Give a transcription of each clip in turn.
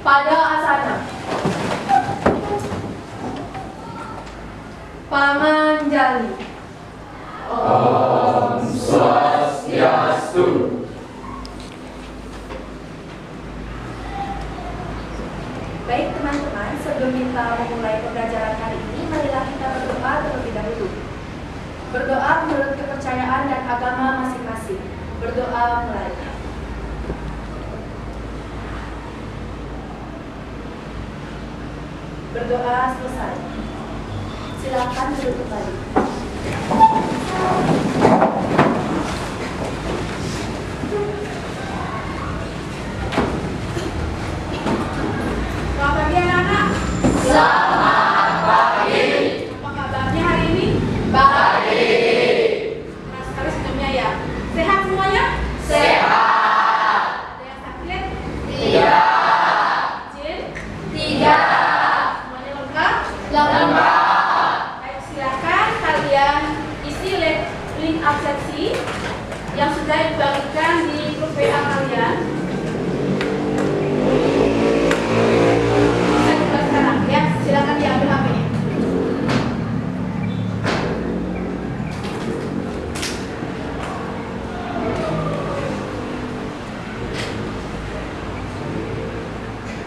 Pada asana. Pamanjali. Om Swastiastu. Baik teman-teman, sebelum kita memulai pembelajaran hari ini, marilah kita berdoa terlebih dahulu. Berdoa menurut kepercayaan dan agama masing-masing. Berdoa mulai. Berdoa selesai. Silakan duduk kembali. Selamat pagi anak-anak. Selamat pagi. Apa kabarnya hari ini? Baik. Senang sekali sebelumnya ya. Sehat semuanya? Sehat. Ada yang sakit? Tidak. Jin? Tidak. Semuanya lengkap? Lengkap. Baik, silakan kalian isi link absensi yang sudah dibagikan di grup WA kalian. Bisa dibuat sekarang ya, silakan diambil HP-nya.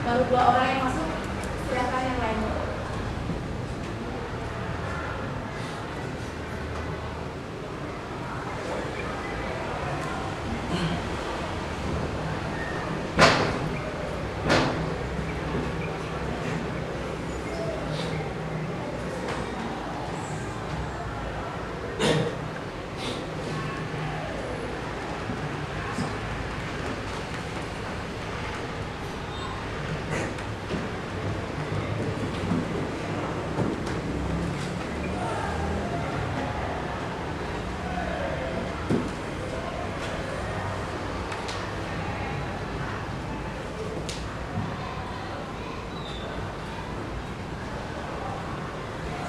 Baru 2 orang yang masuk, silakan yang lain.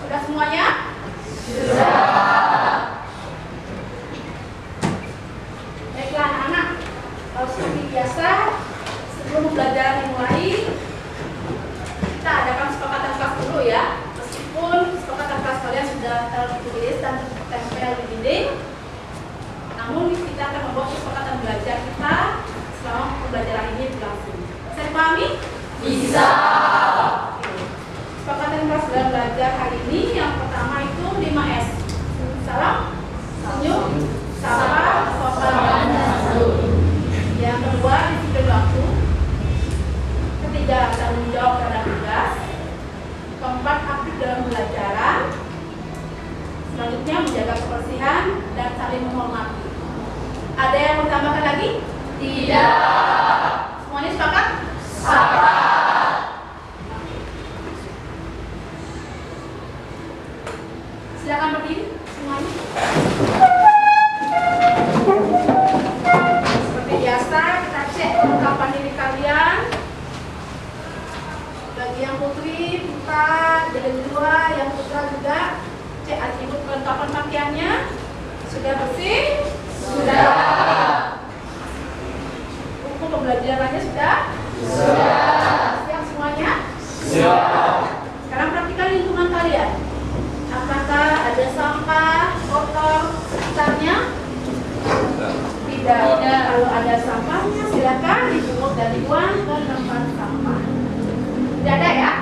Sudah semuanya? Sudah. Baiklah anak-anak, kalau seperti biasa, sebelum pembelajaran dimulai, kita adakan kesepakatan kelas dulu ya. Meskipun kesepakatan kelas kalian sudah tertulis dan tertempel di dinding, namun kita akan membuat kesepakatan belajar kita selama pembelajaran ini berlangsung. Bisa dipahami? Bisa. Kesepakatan kelas belajar hari ini yang pertama itu 5S. Salam, senyum, sabar, sopan, dan santun. Yang kedua disiplin waktu. Ketiga tanggung jawab terhadap tugas. Keempat aktif dalam pembelajaran. Selanjutnya menjaga kebersihan dan saling menghormati. Ada yang mau tambahkan lagi? Tidak. Semuanya sepakat? Sepakat. Silakan berdiri semuanya. Seperti biasa kita cek kelengkapan diri kalian. Bagi yang putri, putra, jadi 2, yang putra juga cek atribut kelengkapan pakaiannya. Sudah bersih? Sudah. Buku pembelajarannya sudah? Sudah. Siap semuanya? Siap. Sekarang perhatikan lingkungan kalian. Apakah ada sampah, kotor, sekitarnya? Tidak. Kalau ada sampahnya, silakan dipungut dan dibuang ke tempat sampah. Tidak ada ya?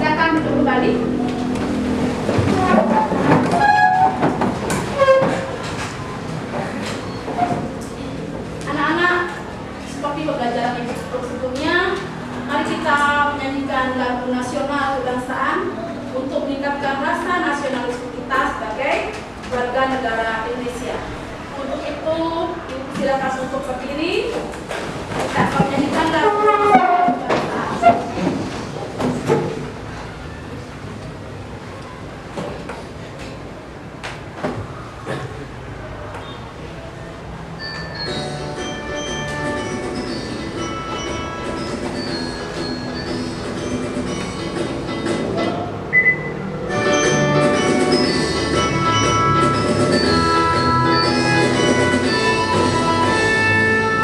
Silakan duduk kembali. Anak-anak, seperti pembelajaran yang sebelumnya, mari kita menyanyikan lagu nasional kebangsaan untuk meningkatkan rasa nasionalisme kita sebagai warga negara Indonesia. Untuk itu, Ibu silakan untuk berdiri. Kita akan menyanyikan lagu nasional kebangsaan.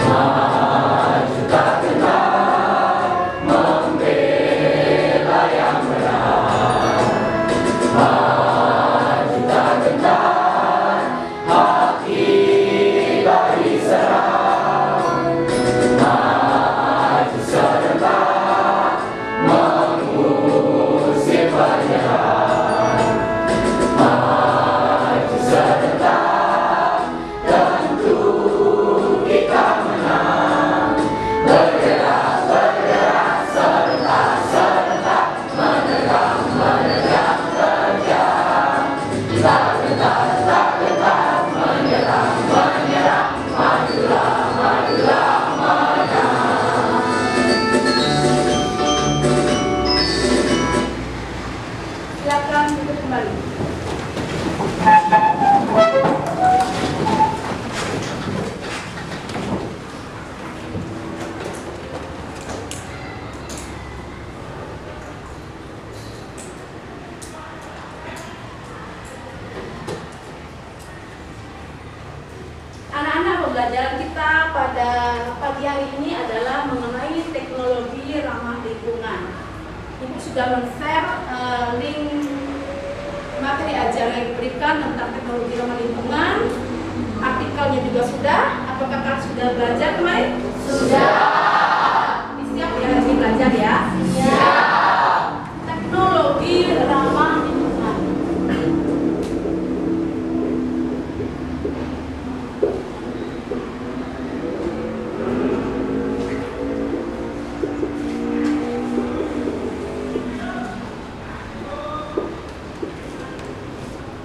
Selamat pembelajaran kita pada pagi hari ini adalah mengenai teknologi ramah lingkungan. Ibu sudah men-share link materi ajaran yang diberikan tentang teknologi ramah lingkungan. Artikelnya juga sudah. Apakah kalian sudah belajar kemarin? Sudah. Siap ya lagi belajar ya? Siap. Teknologi ramah lingkungan.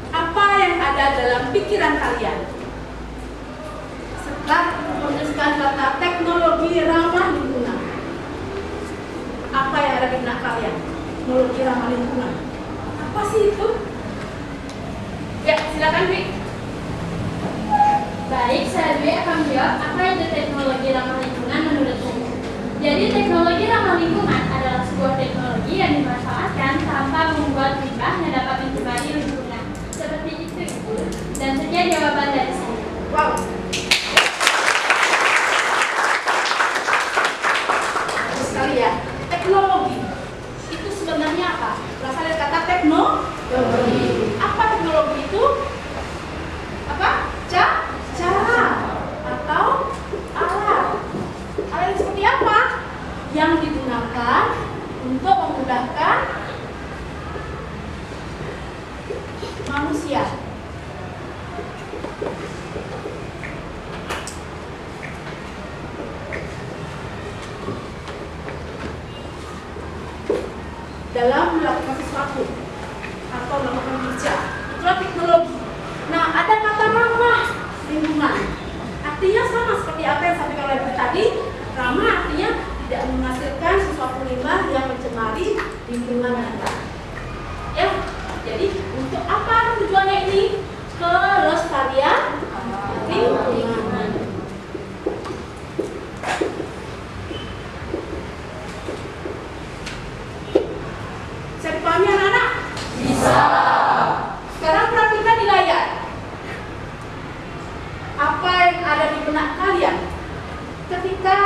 Apa yang ada dalam pikiran kalian setelah menuliskan kata teknologi ramah lingkungan? Apa yang ada di benak kalian? Teknologi ramah lingkungan. Apa sih itu? Ya, silakan Dwi. Baik, saya Dwi akan menjawab apa itu teknologi ramah lingkungan menurut saya. Jadi teknologi ramah lingkungan adalah sebuah teknologi yang dimanfaatkan tanpa membuat limbah yang dapat mencemari lingkungan. Seperti itu Ibu. Dan sekian jawaban dari saya. Wow. Bagus sekali ya. Teknologi itu sebenarnya apa? Berasal dari kata teknologi. Apa teknologi itu? Apa? Cara atau alat. Alat yang seperti apa? Yang digunakan untuk memudahkan manusia. Dalam melakukan sesuatu atau melakukan kerja, itulah teknologi. Nah, ada kata ramah lingkungan. Artinya sama seperti apa yang saya katakan tadi. Ramah artinya tidak menghasilkan sesuatu limbah yang mencemari lingkungan kita. Ya, jadi untuk apa tujuannya ini? Kelestarian lingkungan. Bisa dipahami anak-anak? Bisa. Sekarang perhatikan di layar. Apa yang ada di benak kalian ketika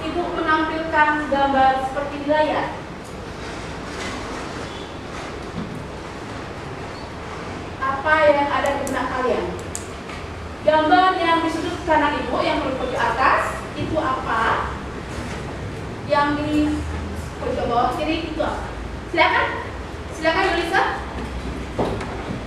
ibu menampilkan gambar seperti di layar? Apa yang ada di benak kalian? Gambar yang di sudut kanan ibu yang menuju atas itu apa? Yang di pojok bawah kiri itu apa? Silakan Yulisa.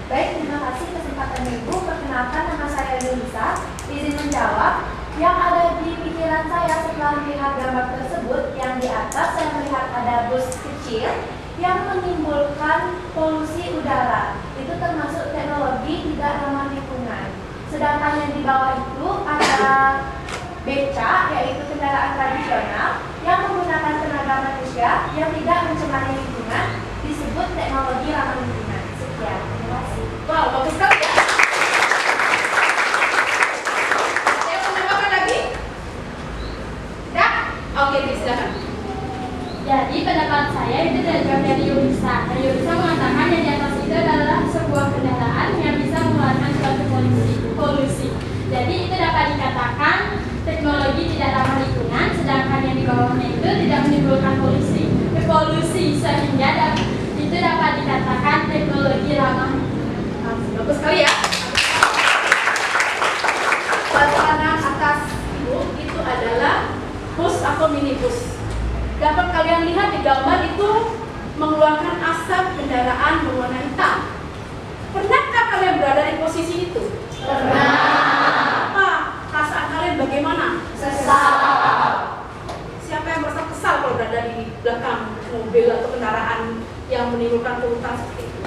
Baik, terima kasih kesempatan Ibu. Perkenalkan, nama saya Yulisa. Izin menjawab. Yang ada di pikiran saya setelah melihat gambar tersebut, yang di atas saya melihat ada bus kecil yang menimbulkan polusi udara. Itu termasuk teknologi tidak ramah lingkungan. Sedangkan yang di bawah itu ada becak, yaitu kendaraan tradisional yang menggunakan tenaga manusia yang tidak mencemari lingkungan, disebut teknologi ramah lingkungan. Sekian, terima kasih. Wow, bagus sekali ya. Ada yang mau menambahkan lagi? Ya? Oke, silakan. Jadi pendapat saya itu dari Yulisa. Yulisa mengatakan yang di atas itu adalah sebuah kendaraan yang bisa mengeluarkan suatu polusi. Jadi itu dapat dikatakan teknologi tidak ramah lingkungan, sedangkan yang di bawahnya itu tidak menimbulkan polusi sehingga itu dapat dikatakan teknologi ramah lingkungan. Bagus sekali ya. Kanan atas ibu itu adalah bus atau minibus. Dapat kalian lihat di gambar itu mengeluarkan asap kendaraan berwarna hitam. Pernahkah kalian berada di posisi itu? Pernah. Apa perasaan kalian bagaimana? Sesal. Siapa yang merasa kesal kalau berada di belakang mobil atau kendaraan yang menimbulkan polutan seperti itu?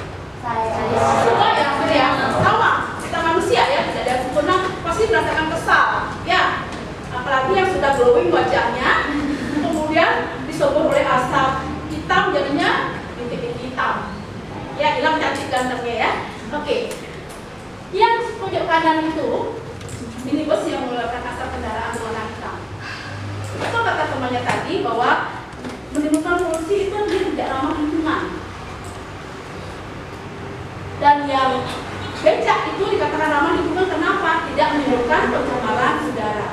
Semua ya, sama. Kita manusia ya, tidak ada yang sempurna, pasti merasakan kesal. Ya, apalagi yang sudah glowing wajahnya, kemudian disobor oleh asap hitam, jadinya bintik-bintik hitam. Ya, hilang cantik gantengnya ya. Oke. Yang pojok kanan itu minibus yang mengeluarkan asap kendaraan warna hitam. Itu kata temannya tadi bahwa menimbulkan polusi itu dia tidak ramah lingkungan. Dan yang becak itu dikatakan ramah lingkungan kenapa? Tidak menimbulkan pencemaran udara.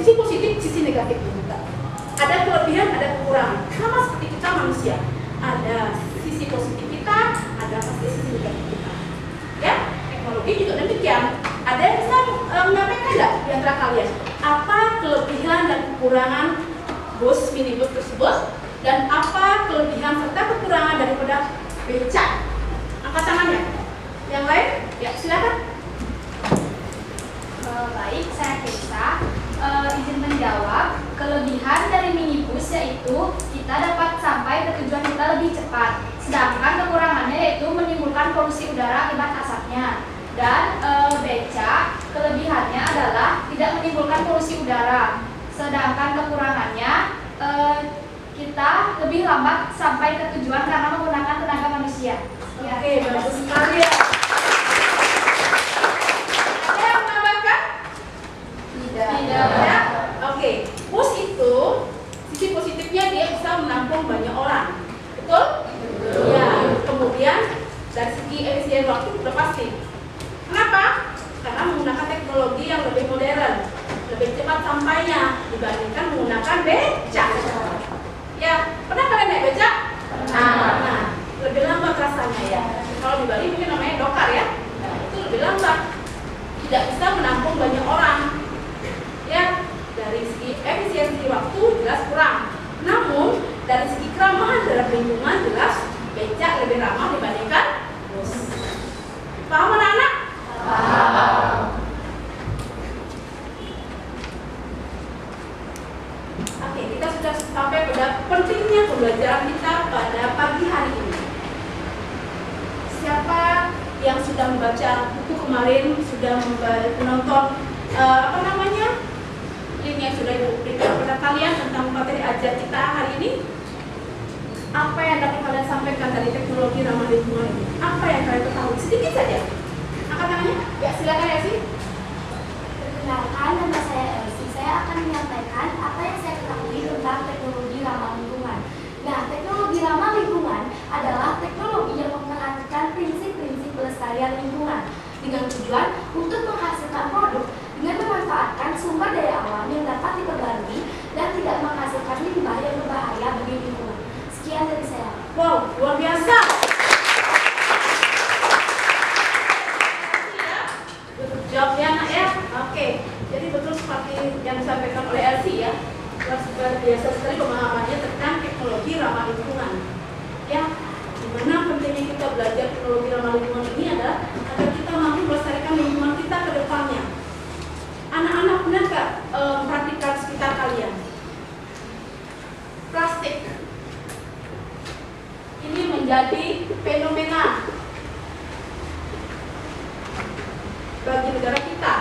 sisi positif, sisi negatif juga. Ada kelebihan, ada kekurangan. Sama seperti kita manusia. Ada sisi positif kita, ada pasti sisi negatif kita. Ya, teknologi juga demikian. Ada yang bisa menyampaikan nggak di antara kalian? Apa kelebihan dan kekurangan bus minibus tersebut? Dan apa kelebihan serta kekurangan daripada becak? Angkat tangannya. Yang lain? Ya, silakan. Baik, saya Kesa. Izin menjawab. Kelebihan dari minibus yaitu kita dapat sampai ke tujuan kita lebih cepat. Sedangkan kekurangannya yaitu menimbulkan polusi udara akibat asapnya. Dan becak kelebihannya adalah tidak menimbulkan polusi udara. Sedangkan kekurangannya kita lebih lambat sampai ke tujuan karena menggunakan tenaga manusia. Ya. Oke, bagus sekali ya. Ada yang menambahkan? Tidak. Ya. Oke, bus itu sisi positifnya dia bisa menampung banyak orang. Betul? Ya. Kemudian dari segi efisien waktu sudah pasti. Kenapa? Karena menggunakan teknologi yang lebih modern, lebih cepat sampainya dibandingkan menggunakan becak. Ya, pernah kalian naik becak? Nah, lebih lambat rasanya ya. Kalau di Bali mungkin namanya dokar ya. Itu lebih lambat. Tidak bisa menampung banyak orang. Ya, dari segi efisiensi waktu jelas kurang. Namun dari segi keramahan terhadap lingkungan jelas becak lebih ramah dibandingkan bus. Paham anak-anak? Paham. Oke, kita sudah sampai pada pentingnya pembelajaran kita pada pagi hari ini. Siapa yang sudah membaca buku kemarin, sudah menonton link yang sudah Ibu berikan kepada kalian tentang materi ajar kita hari ini? Apa yang dapat kalian sampaikan dari teknologi ramah lingkungan ini? Apa yang kalian ketahui? Sedikit saja. Angkat tangannya. Ya, silakan ya sih. Perkenalkan, nama saya Elsie. Saya akan menyampaikan apa yang saya ketahui tentang teknologi ramah lingkungan. Nah, teknologi ramah lingkungan adalah teknologi yang memperhatikan prinsip-prinsip pelestarian lingkungan dengan tujuan untuk menghasilkan produk dengan memanfaatkan sumber daya alam yang dapat diperbarui dan tidak menghasilkan limbah yang berbahaya bagi lingkungan. Sekian dari saya. Wow, luar biasa. Jawabnya anak ya. Oke. Jadi betul seperti yang disampaikan oleh Elsie ya. Luar biasa sekali pemahamannya tentang teknologi ramah lingkungan. Ya, dimana pentingnya kita belajar teknologi ramah lingkungan ini adalah agar kita mampu melestarikan lingkungan kita ke depannya. Anak-anak benar nggak memperhatikan sekitar kalian? Plastik ini menjadi fenomena bagi negara kita.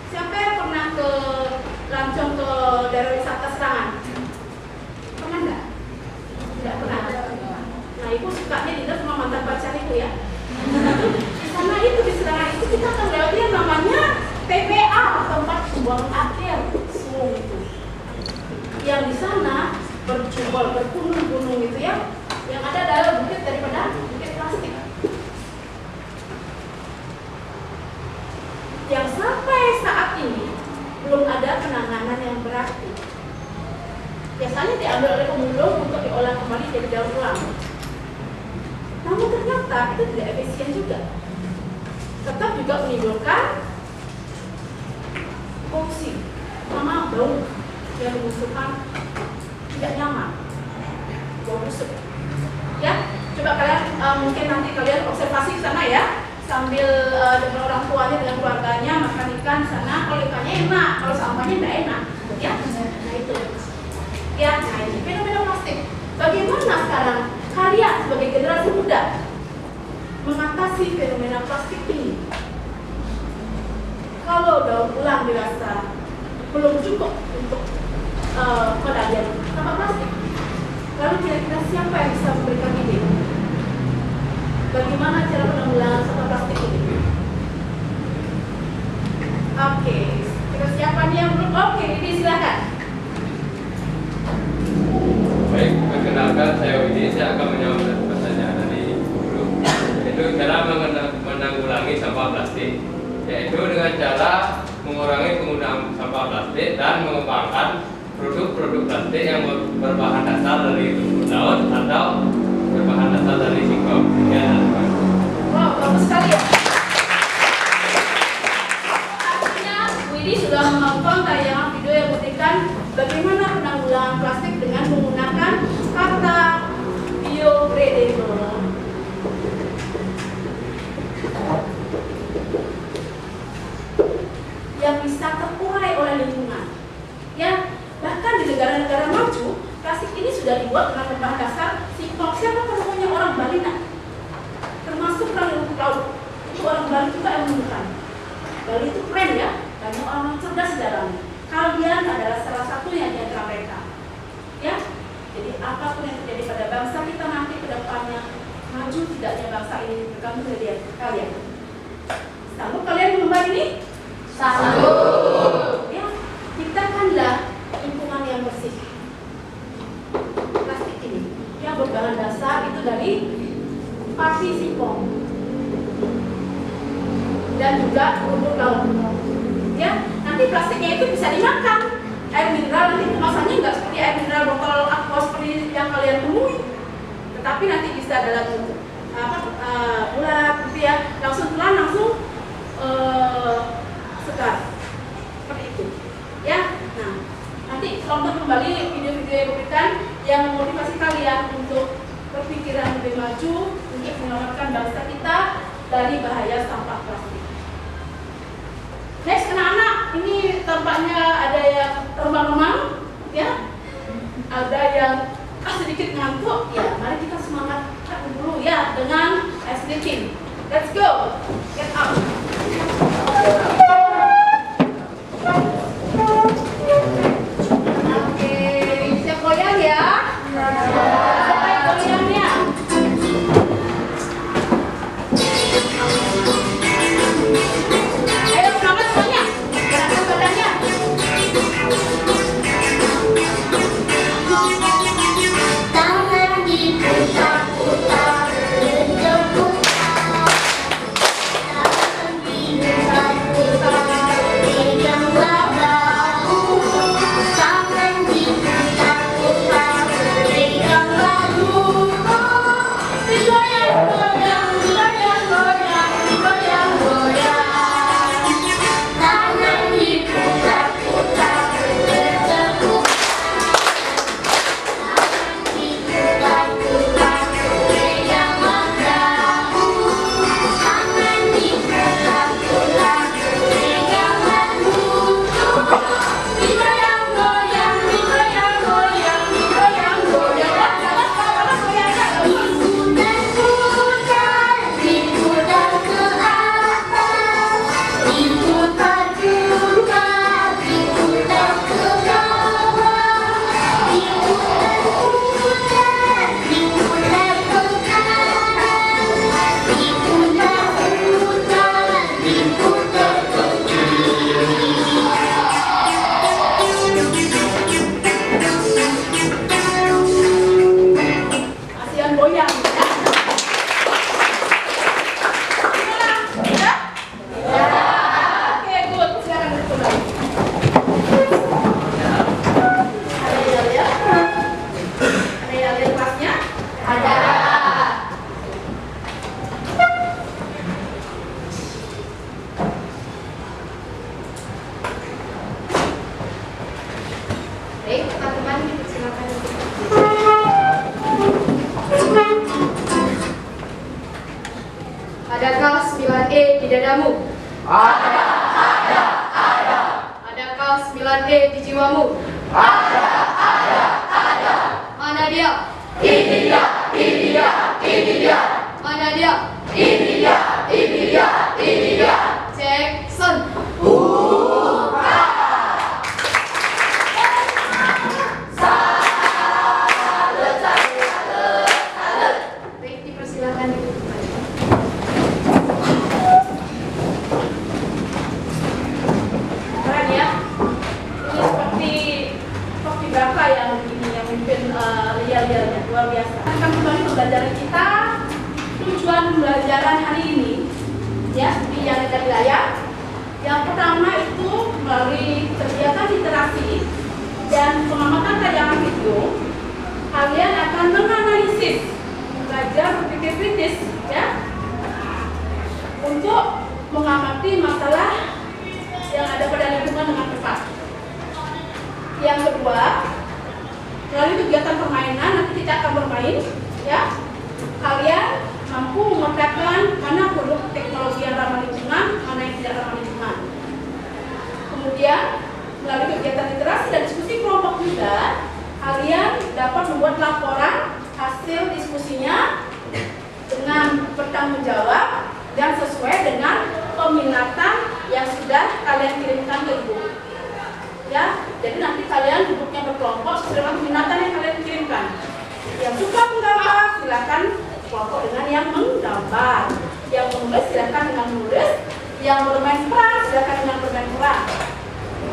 Siapa yang pernah lancong ke daerah wisata Serangan? Pernah nggak? Tidak pernah. Nah, ibu sukanya dinner sama mantan pacar ibu ya. Di sana itu di Serangan itu kita akan lewati yang namanya TPA, tempat pembuangan akhir sungai itu. Yang di sana berjubel bergunung-gunung gitu ya. Yang ada adalah bukit daripada bukit plastik. Yang sampai saat ini belum ada penanganan yang berarti. Biasanya diambil oleh pemulung untuk diolah kembali jadi daur ulang. Namun ternyata itu tidak efisien juga. Tetap juga menimbulkan polusi, sama bau yang membusukkan, tidak nyaman, bau busuk. Ya, coba kalian mungkin nanti kalian observasi ke sana ya. Sambil dengan orang tuanya, dengan keluarganya makan ikan sana. Kalau ikannya enak, kalau sampahnya tidak enak, ya. Nah itu, ya. Nah ini fenomena plastik. Bagaimana sekarang kalian sebagai generasi muda mengatasi fenomena plastik ini? Kalau daur ulang dirasa belum cukup untuk pengendalian sampah plastik, lalu kira-kira siapa yang bisa memberikan ide? Bagaimana cara penanggulangan sampah plastik ini? Oke, persiapannya yang belum oke, ini silakan. Baik, perkenalkan saya Widi. Saya akan menjawab pertanyaan dari guru. Itu cara menanggulangi sampah plastik, yaitu dengan cara mengurangi penggunaan sampah plastik dan mengembangkan produk-produk plastik yang berbahan dasar dari rumput laut atau berbahan dasar dari singkong. Ya, wow, bagus sekali ya. Artinya, Widi sudah menonton tayangan video yang membuktikan bagaimana penanggulangan plastik dengan menggunakan kata biodegradable. Yang bisa terurai oleh lingkungan. Ya, bahkan di negara-negara maju, plastik ini sudah dibuat dengan berbahan dasar singkong. Siapa penemunya? Orang Bali, nak? Termasuk orang rumput laut. Itu orang Bali juga yang menemukan. Bali itu keren ya, banyak orang yang cerdas di dalamnya. Kalian adalah salah satunya di antara mereka. Ya, jadi apapun yang terjadi pada bangsa kita nanti ke depannya, maju tidaknya bangsa ini tergantung dari kalian. Sanggup kalian mengemban ini? Sanggup. Ya, ciptakanlah lingkungan yang bersih. Plastik ini yang berbahan dasar itu dari pati singkong dan juga rumput laut. Ya, nanti plastiknya itu bisa dimakan. Air mineral nanti kemasannya nggak seperti air mineral botol aqua seperti yang kalian temui, tetapi nanti bisa dalam bentuk bulat gitu ya, langsung telan, langsung segar seperti itu. Ya, nah nanti tonton kembali video-video yang memberikan yang memotivasi kalian untuk berpikiran lebih maju untuk menyelamatkan bangsa kita dari bahaya sampah plastik. Next, anak-anak, ini tampaknya ada yang remang-remang, ya, ada yang sedikit ngantuk. Ya, mari kita semangat dulu ya dengan ice skating. Let's go, get up. Oke, siap goyang ya? Sampai goyangnya. Ayo semangat semuanya, gerakan badannya. Tangan diputar-putar, bergetar. Tangan diputar-putar, peganglah bahu. Tangan diputar-putar, peganglah luka. Digoyang-goyang, digoyang-goyang, digoyang-goyang. Tangan diputar-putar, bergetar. Diputar-putar, peganglah bahu. Tangan diputar-putar, peganglah lutut. Digoyang-goyang, digoyang-goyang, digoyang-goyang. Diputar-putar, diputar ke atas. Diputar-putar, diputar ke bawah. Diputar-putar, diputar ke kanan. Diputar-putar, diputar ke kiri. Kasihan goyang ya. Gimana? Ya? Oke, good. Silakan duduk kembali. Ada yel-yel? Ada yel-yel kelasnya? Ada. Baik, teman-teman, silakan duduk. Adakah 9E di dadamu? Adakah 9E di jiwamu? Mana dia? Ini dia, ini dia, ini dia. Mana dia? Ini dia, ini dia, ini dia. Jackson. Baik, dipersilakan duduk kembali. Keren ya. Ini seperti Kopi Braka yang ini yang memimpin lial-lialnya luar biasa. Akan kembali pembelajaran kita. Tujuan pembelajaran hari ini ya seperti yang ada di layar. Yang pertama itu melalui kegiatan literasi dan pengamatan tayangan video, kalian akan menganalisis, belajar berpikir kritis, ya, untuk mengamati masalah yang ada pada lingkungan dengan tepat. Yang kedua, melalui kegiatan permainan, nanti kita akan bermain, ya. Kalian mampu memetakan mana produk teknologi yang ramah lingkungan, mana yang tidak ramah lingkungan. Kemudian, melalui kegiatan literasi dan diskusi kelompok juga, kalian dapat membuat laporan hasil diskusinya dengan bertanggung jawab dan sesuai dengan peminatan yang sudah kalian kirimkan ke ibu. Ya, jadi nanti kalian duduknya berkelompok sesuai dengan peminatan yang kalian kirimkan. Yang suka menggambar silakan kelompok dengan yang menggambar, yang menulis silakan dengan menulis, yang bermain peran silakan dengan bermain peran.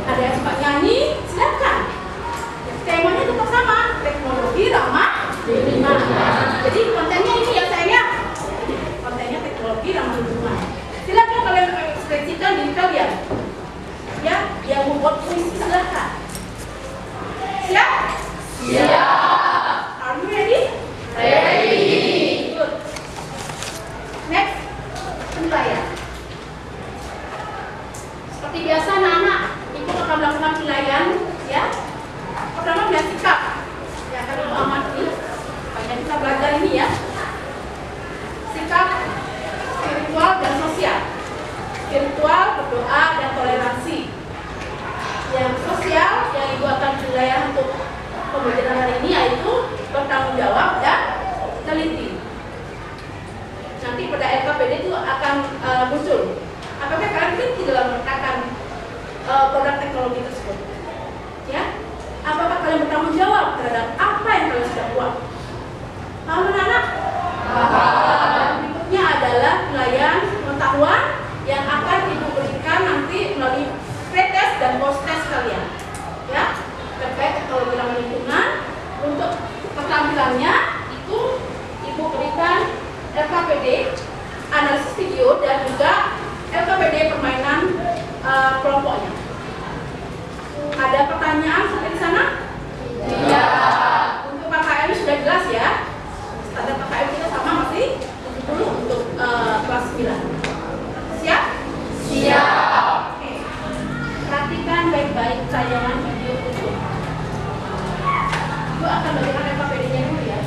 Ada yang suka nyanyi silakan. Temanya tetap sama, teknologi ramah lingkungan. Jadi kontennya ini ya saya, kontennya teknologi ramah lingkungan. Silakan kalian ekspresikan diri kalian. Ya, yang membuat puisi silakan. Siap? Siap. Are you ready? Ready. Good. Next, penilaian. Seperti biasa anak-anak, ibu akan melakukan penilaian, ya. Pertama melihat sikap. Ya, akan ibu amati. Banyak kita belajar ini ya. Sikap spiritual dan sosial. Spiritual, berdoa dan toleransi. Yang sosial yang ibu akan penilaian untuk pembelajaran hari ini yaitu bertanggung jawab dan teliti. Nanti pada LKPD itu akan muncul. Apakah kalian teliti dalam meletakkan produk teknologi tersebut? Ya, apakah kalian bertanggung jawab terhadap apa yang kalian sudah buat? Paham anak-anak? Berikutnya adalah penilaian pengetahuan yang akan ibu berikan nanti melalui pretest dan post-test kalian, ya, terkait teknologi ramah lingkungan. Untuk keterampilannya itu ibu berikan LKPD, analisis video dan juga LKPD permainan kelompoknya. Ada pertanyaan sampai di sana? Iya. Untuk KKM sudah jelas ya. Standar KKM kita sama masih 70 untuk kelas 9. Siap? Siap. Oke. Perhatikan baik-baik tayangan video itu. Ibu akan berikan LKPD-nya dulu ya.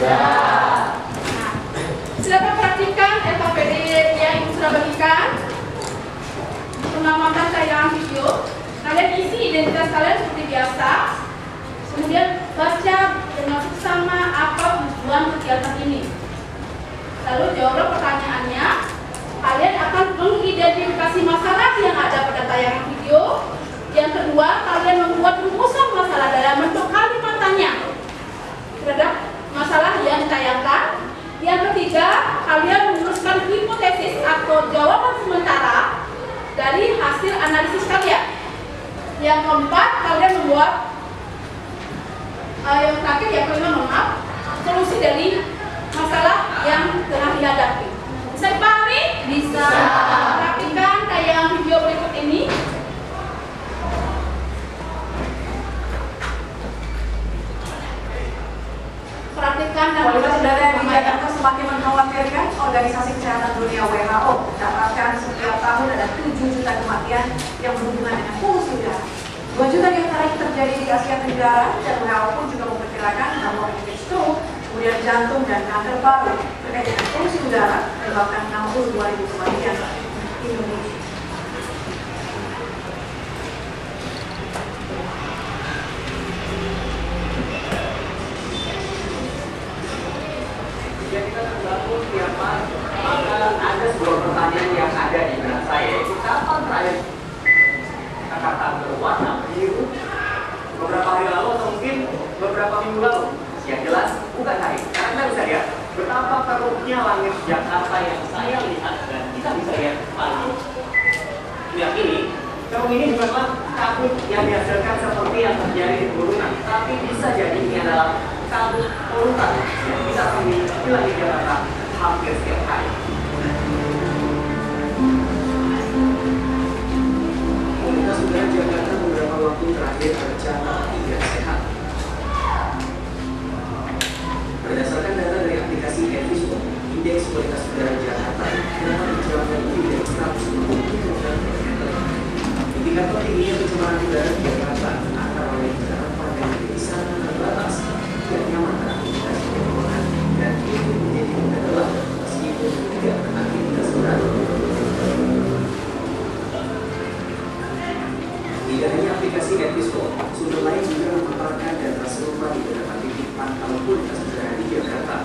Nah, silakan perhatikan LKPD yang Ibu sudah bagikan. Pengamatan tayangan video. Kalian isi identitas kalian seperti biasa. Kemudian baca dengan seksama apa tujuan kegiatan ini. Lalu jawablah pertanyaannya. Kalian akan mengidentifikasi masalah yang ada pada tayangan video. Yang kedua, kalian membuat rumusan masalah dalam bentuk kalimat tanya terhadap masalah yang ditayangkan. Yang ketiga, kalian menuliskan hipotesis atau jawaban sementara dari hasil analisis kalian. Yang keempat, kalian membuat yang terakhir, yang kelima, maaf, solusi dari masalah yang telah dihadapi. Bisa dipahami? Bisa. Perhatikan tayangan video berikut ini. Perhatikan dan Kualitas udara yang di Jakarta semakin mengkhawatirkan. Organisasi Kesehatan Dunia WHO mencatatkan setiap tahun ada 7 juta kematian yang berhubungan dengan polusi udara. 2 juta di antaranya terjadi di Asia Tenggara, dan WHO pun juga memperkirakan bahwa penyakit stroke, kemudian jantung dan kanker paru terkait dengan polusi udara menyebabkan 62.000 kematian di Indonesia. Jika kita terbangun tiap hari, maka ada sebuah pertanyaan yang ada di benak saya, yaitu kapan terakhir Jakarta berwarna biru? Beberapa hari lalu atau mungkin beberapa minggu lalu? Yang jelas bukan hari. Karena kita bisa lihat betapa kerupnya langit Jakarta yang saya lihat dan kita bisa lihat pagi. Lihat ini, keruk ini bukanlah kabut yang dihasilkan seperti yang terjadi di pegunungan, tapi bisa jadi ini adalah kabut polutan yang bisa temui di langit Jakarta hampir setiap hari. Kualitas udara Jakarta beberapa waktu terakhir tercatat tidak sehat. Berdasarkan data dari aplikasi Edisco, indeks kualitas udara Jakarta dapat mencapai indeks 120 km/m. Indikator tingginya pencemaran udara di Jakarta antara lain terdapat pada kisaran terbatas yang nyaman beraktivitas di lingkungan, dan itu menjadi kendala meskipun tidak beraktivitas berat. Tidak hanya aplikasi Edisco, sumber lain juga memaparkan data serupa di beberapa titik pantau kualitas udara di Jakarta.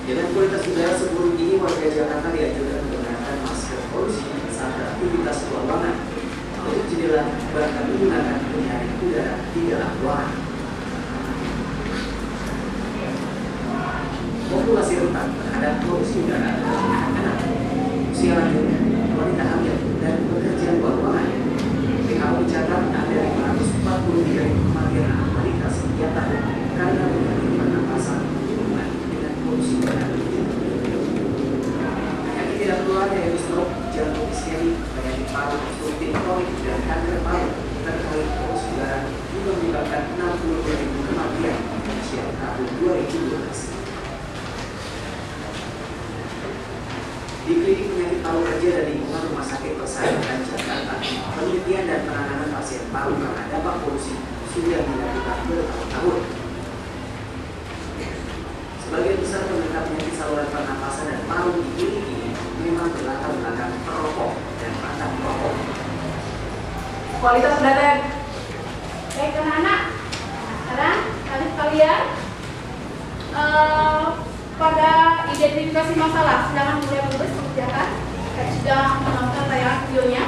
Dengan kualitas udara seburuk ini, warga Jakarta dianjurkan menggunakan masker polusi saat beraktivitas keluar ruangan, menutup jendela, bahkan menggunakan penyaring udara di dalam ruangan. Populasi rentan terhadap polusi udara adalah anak-anak, usia lanjut, wanita hamil, dan pekerja luar ruangan. WHO mencatat ada 543 kematian anak balita setiap tahun karena penyakit pernapasan berhubungan dengan polusi udara. Penyakit tidak menular yaitu stroke, jantung iskemik, penyakit paru obstruktif kronik, dan kanker paru terkait polusi udara juga menyebabkan 62.000 kematian di usia tahun 2012. Di klinik penyakit paru kerja dan lingkungan Rumah Sakit Persahabatan Jakarta, penelitian dan penanganan pasien paru karena dampak polusi sudah dilakukan bertahun-tahun. Sebagian besar penderita penyakit saluran pernapasan dan paru di klinik ini memang berlatar belakang perokok dan mantan perokok. Kualitas udara. Baik anak-anak, sekarang kalian pada identifikasi masalah, silakan mulai menulis mengerjakan. Saya sudah menonton tayangan videonya,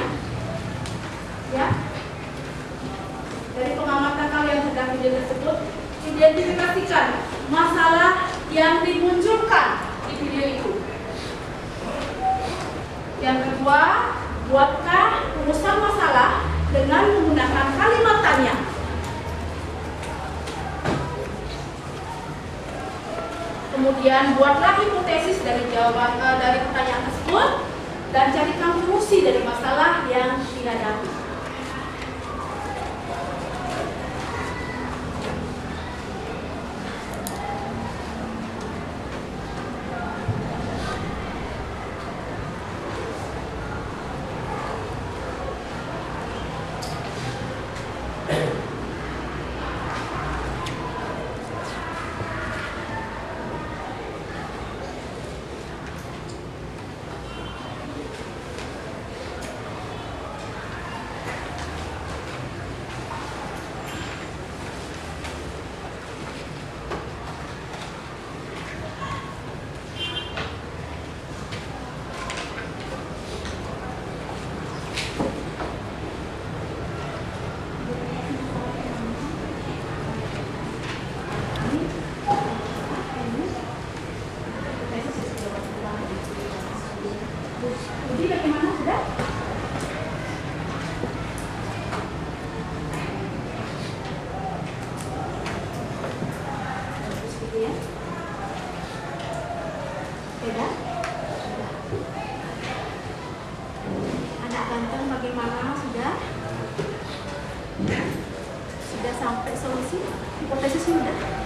ya. Dari pengamatan kalian terhadap video tersebut, identifikasikan masalah yang dimunculkan di video itu. Yang kedua, buatlah rumusan masalah dengan menggunakan kalimat tanya. Kemudian buatlah hipotesis dari jawaban dari pertanyaan tersebut dan carikan solusi dari masalah yang dihadapi. sudah sampai solusi, hipotesisnya udah.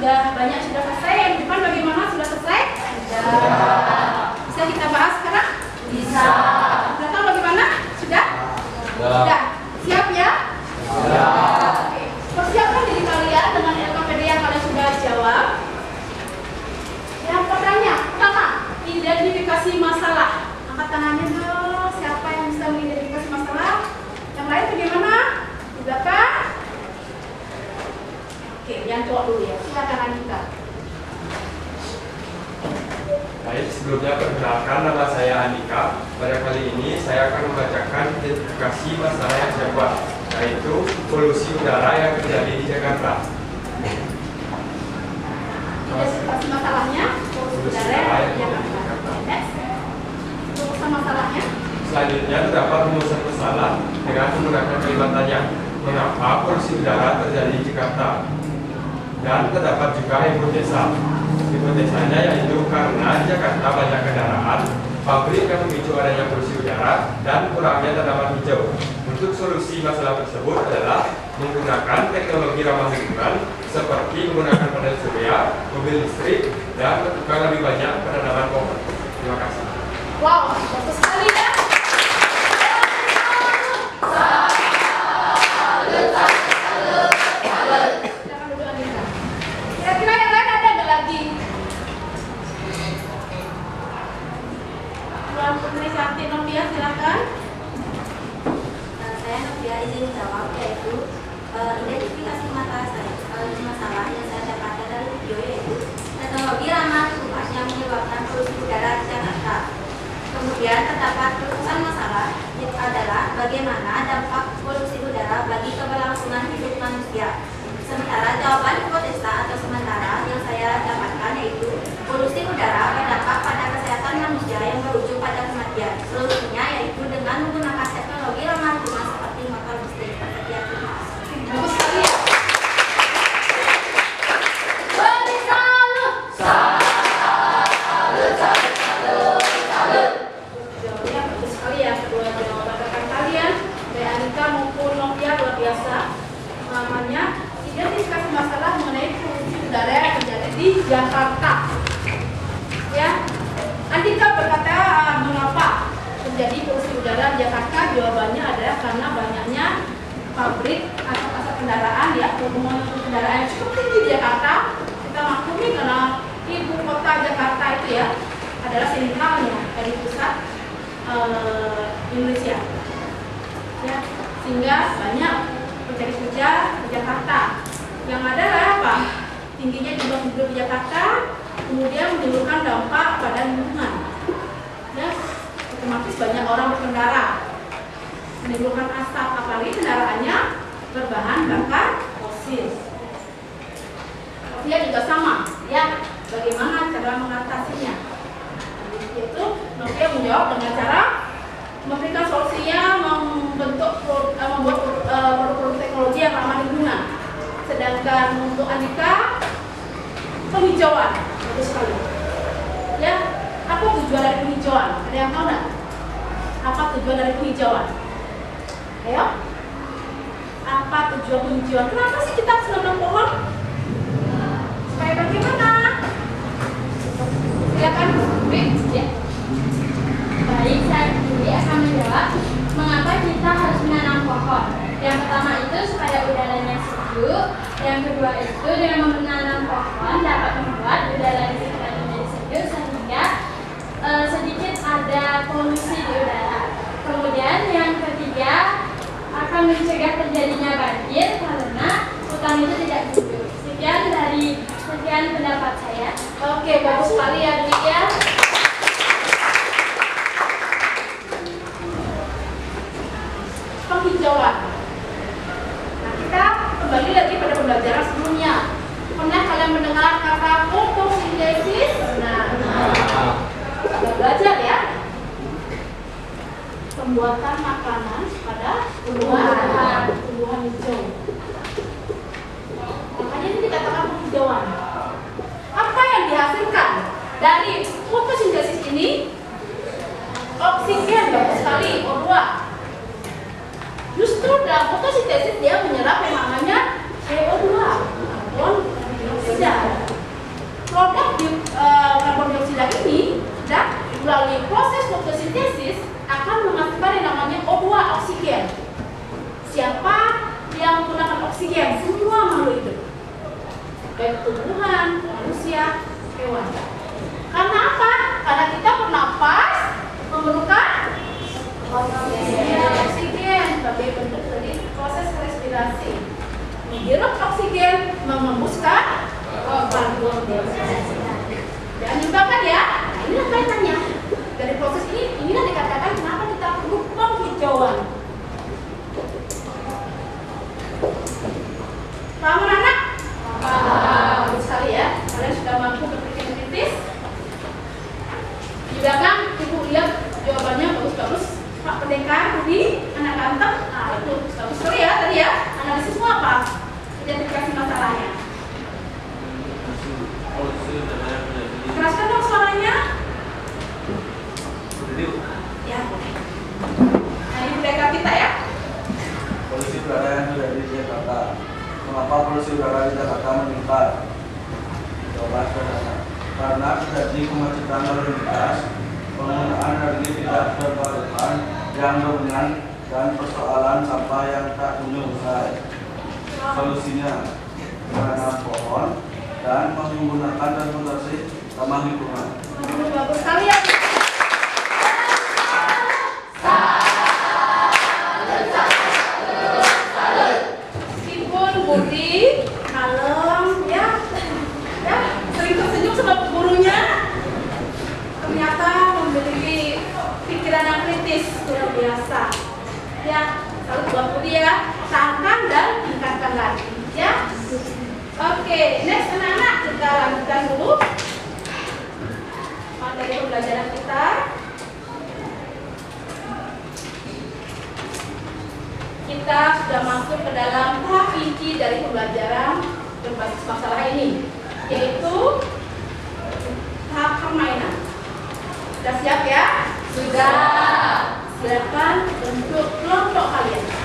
Banyak sudah selesai, yang di depan bagaimana? Sudah selesai? Sudah. Bisa kita bahas sekarang? Bisa. Belakang bagaimana? Sudah? Sudah. Siap ya? Sudah. Oke. Persiapkan diri kalian dengan LKPD yang kalian sudah jawab. Yang pertama, identifikasi masalah. Angkat tangannya dong. Siapa yang bisa mengidentifikasi masalah? Yang lain bagaimana? Di belakang? Oke, yang cowok dulu ya. Silakan Andika. Baik, sebelumnya perkenalkan, nama saya Andika. Pada kali ini saya akan membacakan identifikasi masalah yang saya buat, yaitu polusi udara yang terjadi di Jakarta. Identifikasi masalahnya, polusi udara yang terjadi di Jakarta. Next. Rumusan masalahnya. Selanjutnya terdapat rumusan masalah dengan menggunakan kalimat tanya. Mengapa polusi udara terjadi di Jakarta? Dan terdapat juga hipotesa. Hipotesanya yaitu karena di Jakarta banyak kendaraan, pabrik yang memicu adanya polusi udara, dan kurangnya tanaman hijau. Untuk solusi masalah tersebut adalah menggunakan teknologi ramah lingkungan seperti menggunakan panel surya, mobil listrik, dan menentukan lebih banyak penanaman pohon. Terima kasih. Wow, bagus sekali ya. Kira-kira yang lain ada nggak lagi? Tuan Putri Santi Novia, silakan. Saya Novia izin jawab, yaitu identifikasi masalah yang saya dapatkan dari video, yaitu teknologi ramah lingkungan yang menyebabkan polusi udara di Jakarta. Kemudian terdapat rumusan masalah adalah bagaimana dampak polusi udara bagi keberlangsungan hidup manusia. Sementara jawaban hipotesa atau sementara yang saya dapatkan yaitu polusi udara berdampak pada kesehatan manusia yang berujung pada kematian. Solusinya yaitu dengan menggunakan teknologi ramah lingkungan seperti motor listrik. Sekian, terima kasih. Bagus sekali ya. Jawabnya bagus sekali ya, kedua jawaban rekan kalian dari Anika maupun Novia luar biasa. Namanya identifikasi masalah mengenai polusi udara yang terjadi di Jakarta. Ya, Andika berkata mengapa terjadi polusi udara di Jakarta? Jawabannya adalah karena banyaknya pabrik atau asap kendaraan ya, volume kendaraan yang cukup tinggi di Jakarta. Kita maklumi karena ibu kota Jakarta itu ya adalah sentralnya dari pusat Indonesia. Ya, sehingga banyak terjadi kerja di Jakarta. Yang adalah apa? Tingginya jumlah penduduk di Jakarta, kemudian menimbulkan dampak pada lingkungan. Ya, otomatis banyak orang berkendara, menimbulkan asap, apalagi kendaraannya berbahan bakar fosil. Novia juga sama, ya. Bagaimana cara mengatasinya? Yaitu Novia menjawab dengan cara memberikan solusinya, membuat produk teknologi yang ramah lingkungan. Sedangkan untuk Andika, penghijauan. Bagus sekali. Ya, apa tujuan dari penghijauan? Ada yang tahu nggak? Apa tujuan dari penghijauan? Ayo. Apa tujuan penghijauan? Kenapa sih kita harus menanam pohon? Supaya bagaimana? Silakan, Ya. Baik, saya Dwi akan menjawab mengapa kita harus menanam pohon. Yang pertama itu supaya udaranya sejuk. Yang kedua itu dengan menanam pohon dapat membuat udara di sekitar menjadi sejuk sehingga sedikit ada polusi di udara. Kemudian yang ketiga akan mencegah terjadinya banjir karena hutan itu tidak gundul. Jadi sekian pendapat saya. Oke, bagus sekali ya Dwi ya. Penghijauan. Nah, kita kembali lagi pada pembelajaran sebelumnya. Pernah kalian mendengar kata fotosintesis? Nah, kita belajar ya. Pembuatan makanan pada tumbuhan hijau. Makanya ini dikatakan penghijauan. Apa yang dihasilkan dari fotosintesis ini? Oksigen, bagus sekali, O2. Justru dalam fotosintesis dia menyerap yang namanya CO2, karbon dioksida. Produk karbon dioksida ini dan melalui proses fotosintesis akan menghasilkan yang namanya O2, oksigen. Siapa yang menggunakan oksigen? Semua makhluk hidup, baik tumbuhan, manusia, hewan. Karena apa? Karena kita bernapas memerlukan oksigen sebagai bentuk dari proses respirasi. Menghirup oksigen, mengembuskan karbon dioksida. Jangan lupakan ya. Nah, inilah kaitannya dari proses ini. Inilah dikatakan kenapa kita perlu penghijauan. Paham anak? Bagus sekali ya. Kalian sudah mampu berpikir kritis. Di belakang ibu lihat jawabannya bagus-bagus. Pak Pendekar, Budi, anak ganteng. Nah itu bagus sekali ya tadi ya. Analisis semua apa? Identifikasi masalahnya. Keraskan dong suaranya. Ya. Nah ini pendekar kita ya. Polusi udara yang terjadi di Jakarta. Mengapa polusi udara di Jakarta meningkat? Jawaban sederhana. Karena terjadi kemacetan lalu lintas, penggunaan energi tidak terbarukan yang dominan, dan persoalan sampah yang tak kunjung usai. Solusinya menanam pohon dan menggunakan transportasi ramah lingkungan. Bagus sekali ya. Meskipun Budi kalem ya, sering tersenyum sama gurunya, ternyata memiliki pikiran yang kritis luar biasa. Ya, salut buat Budi ya, tahankan dan tingkatkan lagi ya. Oke, next anak-anak kita lanjutkan dulu materi pembelajaran kita. Kita sudah masuk ke dalam tahap inti dari pembelajaran berbasis masalah ini, yaitu tahap permainan. Sudah siap ya? Sudah. Silakan untuk kelompok kalian.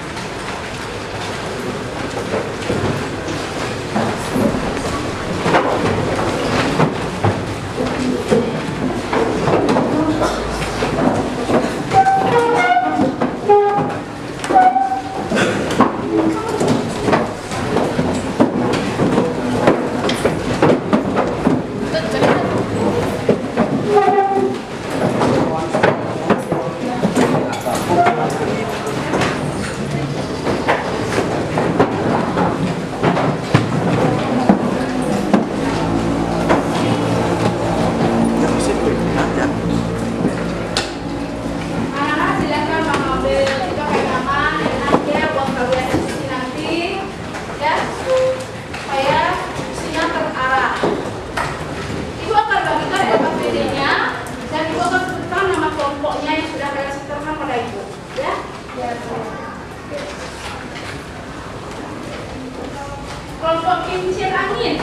Kelompok kincir angin,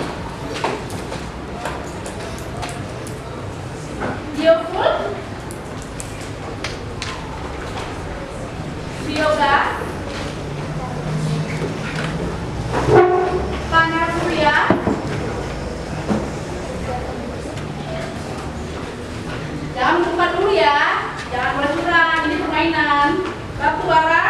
biofuel, biogas, panel surya, jangan lupa dulu ya, jangan boleh curang, ini permainan. Batu bara,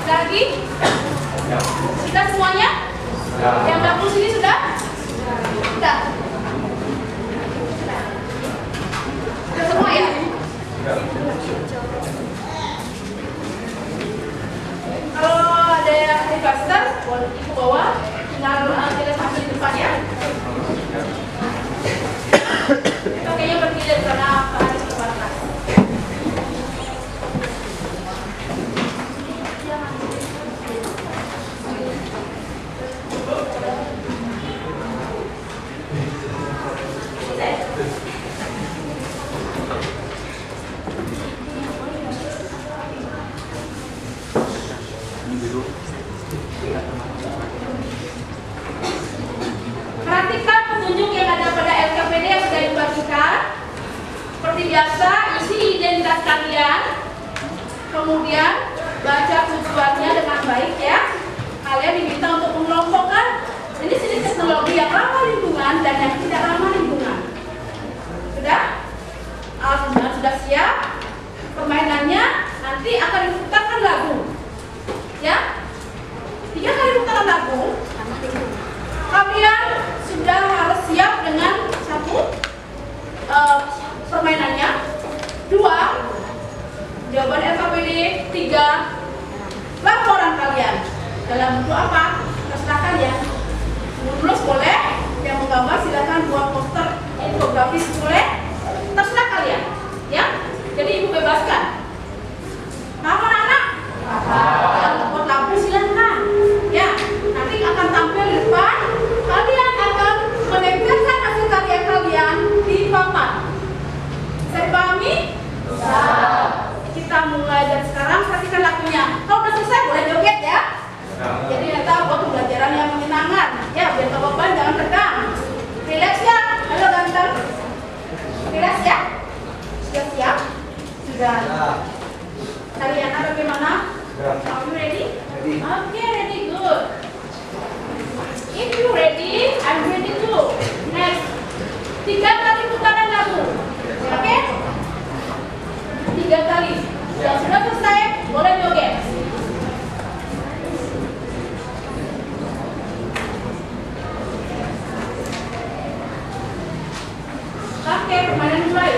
Lagi? Sudah semuanya? Yang dapur sini sudah? Sudah. Sudah semua ya? Kalau ada yang di cluster, boleh ibu bawa. Tinggal kita sambil di depan ya. Itu kayaknya berpindah karena harus terbatas. Perhatikan petunjuk yang ada pada LKPD yang sudah dibagikan. Seperti biasa, isi identitas kalian. Kemudian baca tujuannya dengan baik ya. Kalian diminta untuk mengelompokkan ini jenis teknologi yang ramah lingkungan dan yang tidak ramah lingkungan. Sudah? Alat sudah siap. Permainannya nanti akan diputarkan lagu. Ya? 3 kali putaran lagu. Kalian sudah harus siap dengan 1 permainannya, 2 jawaban LKPD, 3 laporan kalian. Dalam bentuk apa? Terserah kalian. Menulis boleh, yang menggambar silakan buat poster infografis boleh. Terserah kalian, ya. Jadi ibu bebaskan. Paham anak-anak? Yang buat lampu silakan. Ya, nanti akan tampil di depan. Kalian akan menempelkan hasil karya kalian di papan. Bisa dipahami? Bisa. Kita mulai dari sekarang. Perhatikan lagunya. Kalau udah selesai boleh joget ya. Jadi kita buat pembelajaran yang menyenangkan. Ya, biar tak beban, jangan tegang. Relax ya. Halo ganteng. Relax ya. Sudah siap? Sudah. Kalian bagaimana? Are you ready? Okay, ready, good. If you ready, I'm ready too. Next, 3 kali putaran lagu. Oke? 3 kali. Yang sudah selesai, boleh joget. Oke, permainan mulai.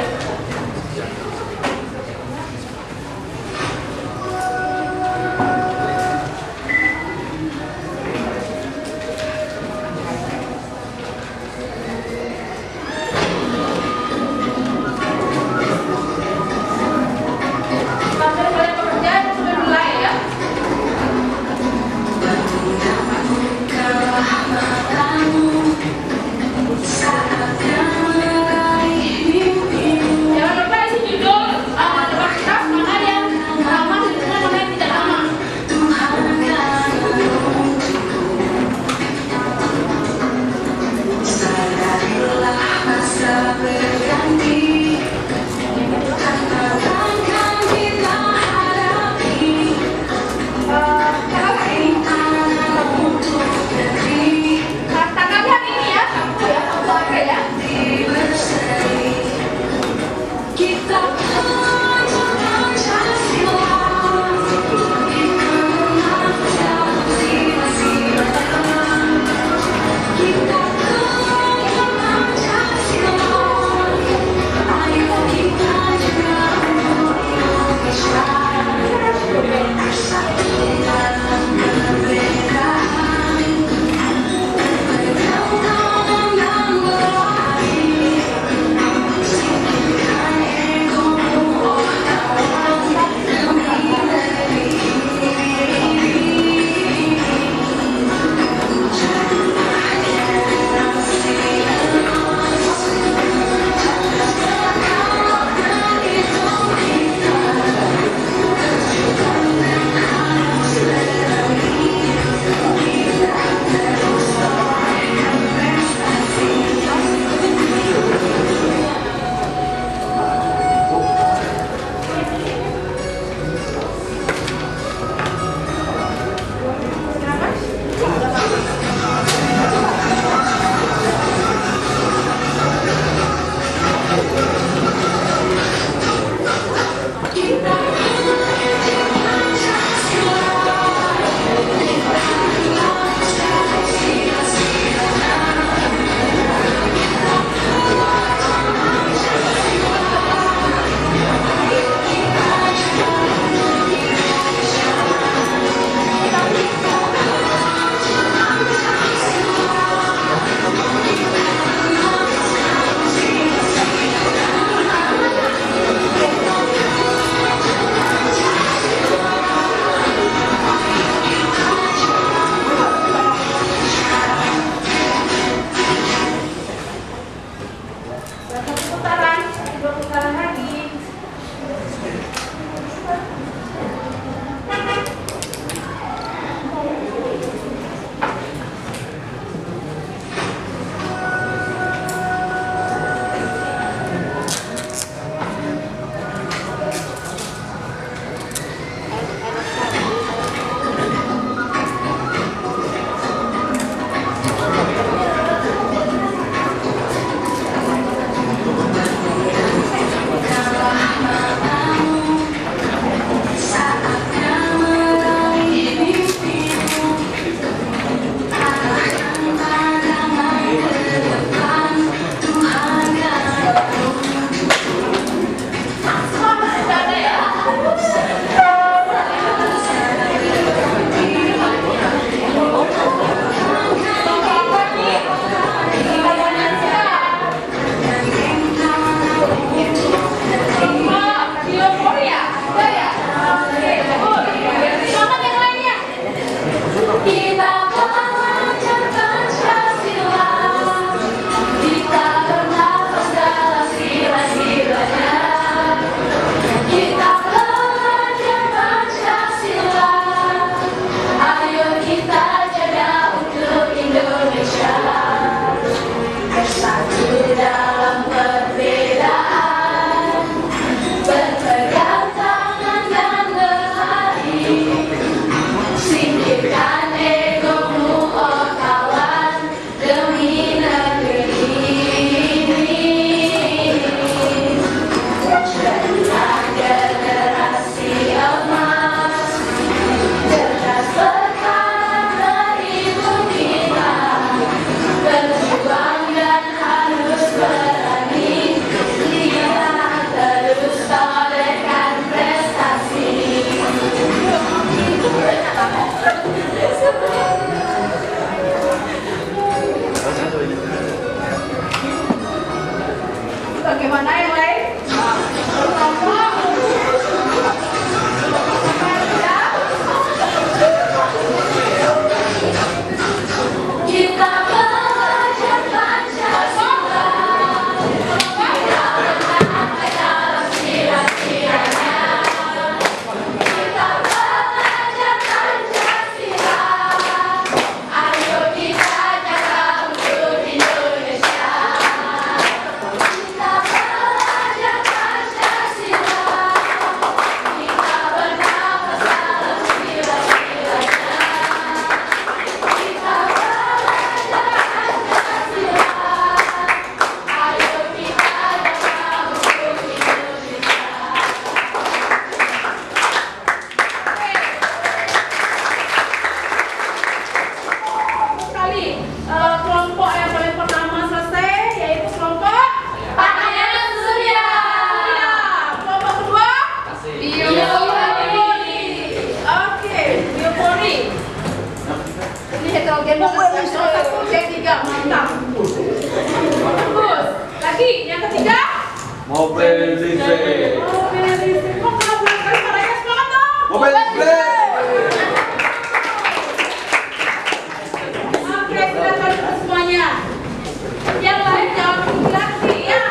Satu putaran, 2 putaran lagi. Bagaimana yang lain? Kita belajar Pancasila, kita berenang ke dalam sila-silanya. Kita belajar Pancasila, ayo kita jaga untuk Indonesia. Kita belajar Pancasila, kita bernafas dalam sila-silanya. Kita belajar Pancasila, ayo kita jaga untuk Indonesia. Kali kelompok yang paling pertama selesai yaitu kelompok Pandangan Surya. Ya, kelompok kedua Biopori. Oke, biopori. Ini heterogen banget. Satu, yang tiga, mantap. Bagus. Lagi, yang ketiga. Mobil listrik. Mobil listrik. Kok kenapa sekali suaranya semangat dong? Mobil listrik. Oke, silakan untuk semuanya. Yang lain jangan pergi lagi ya.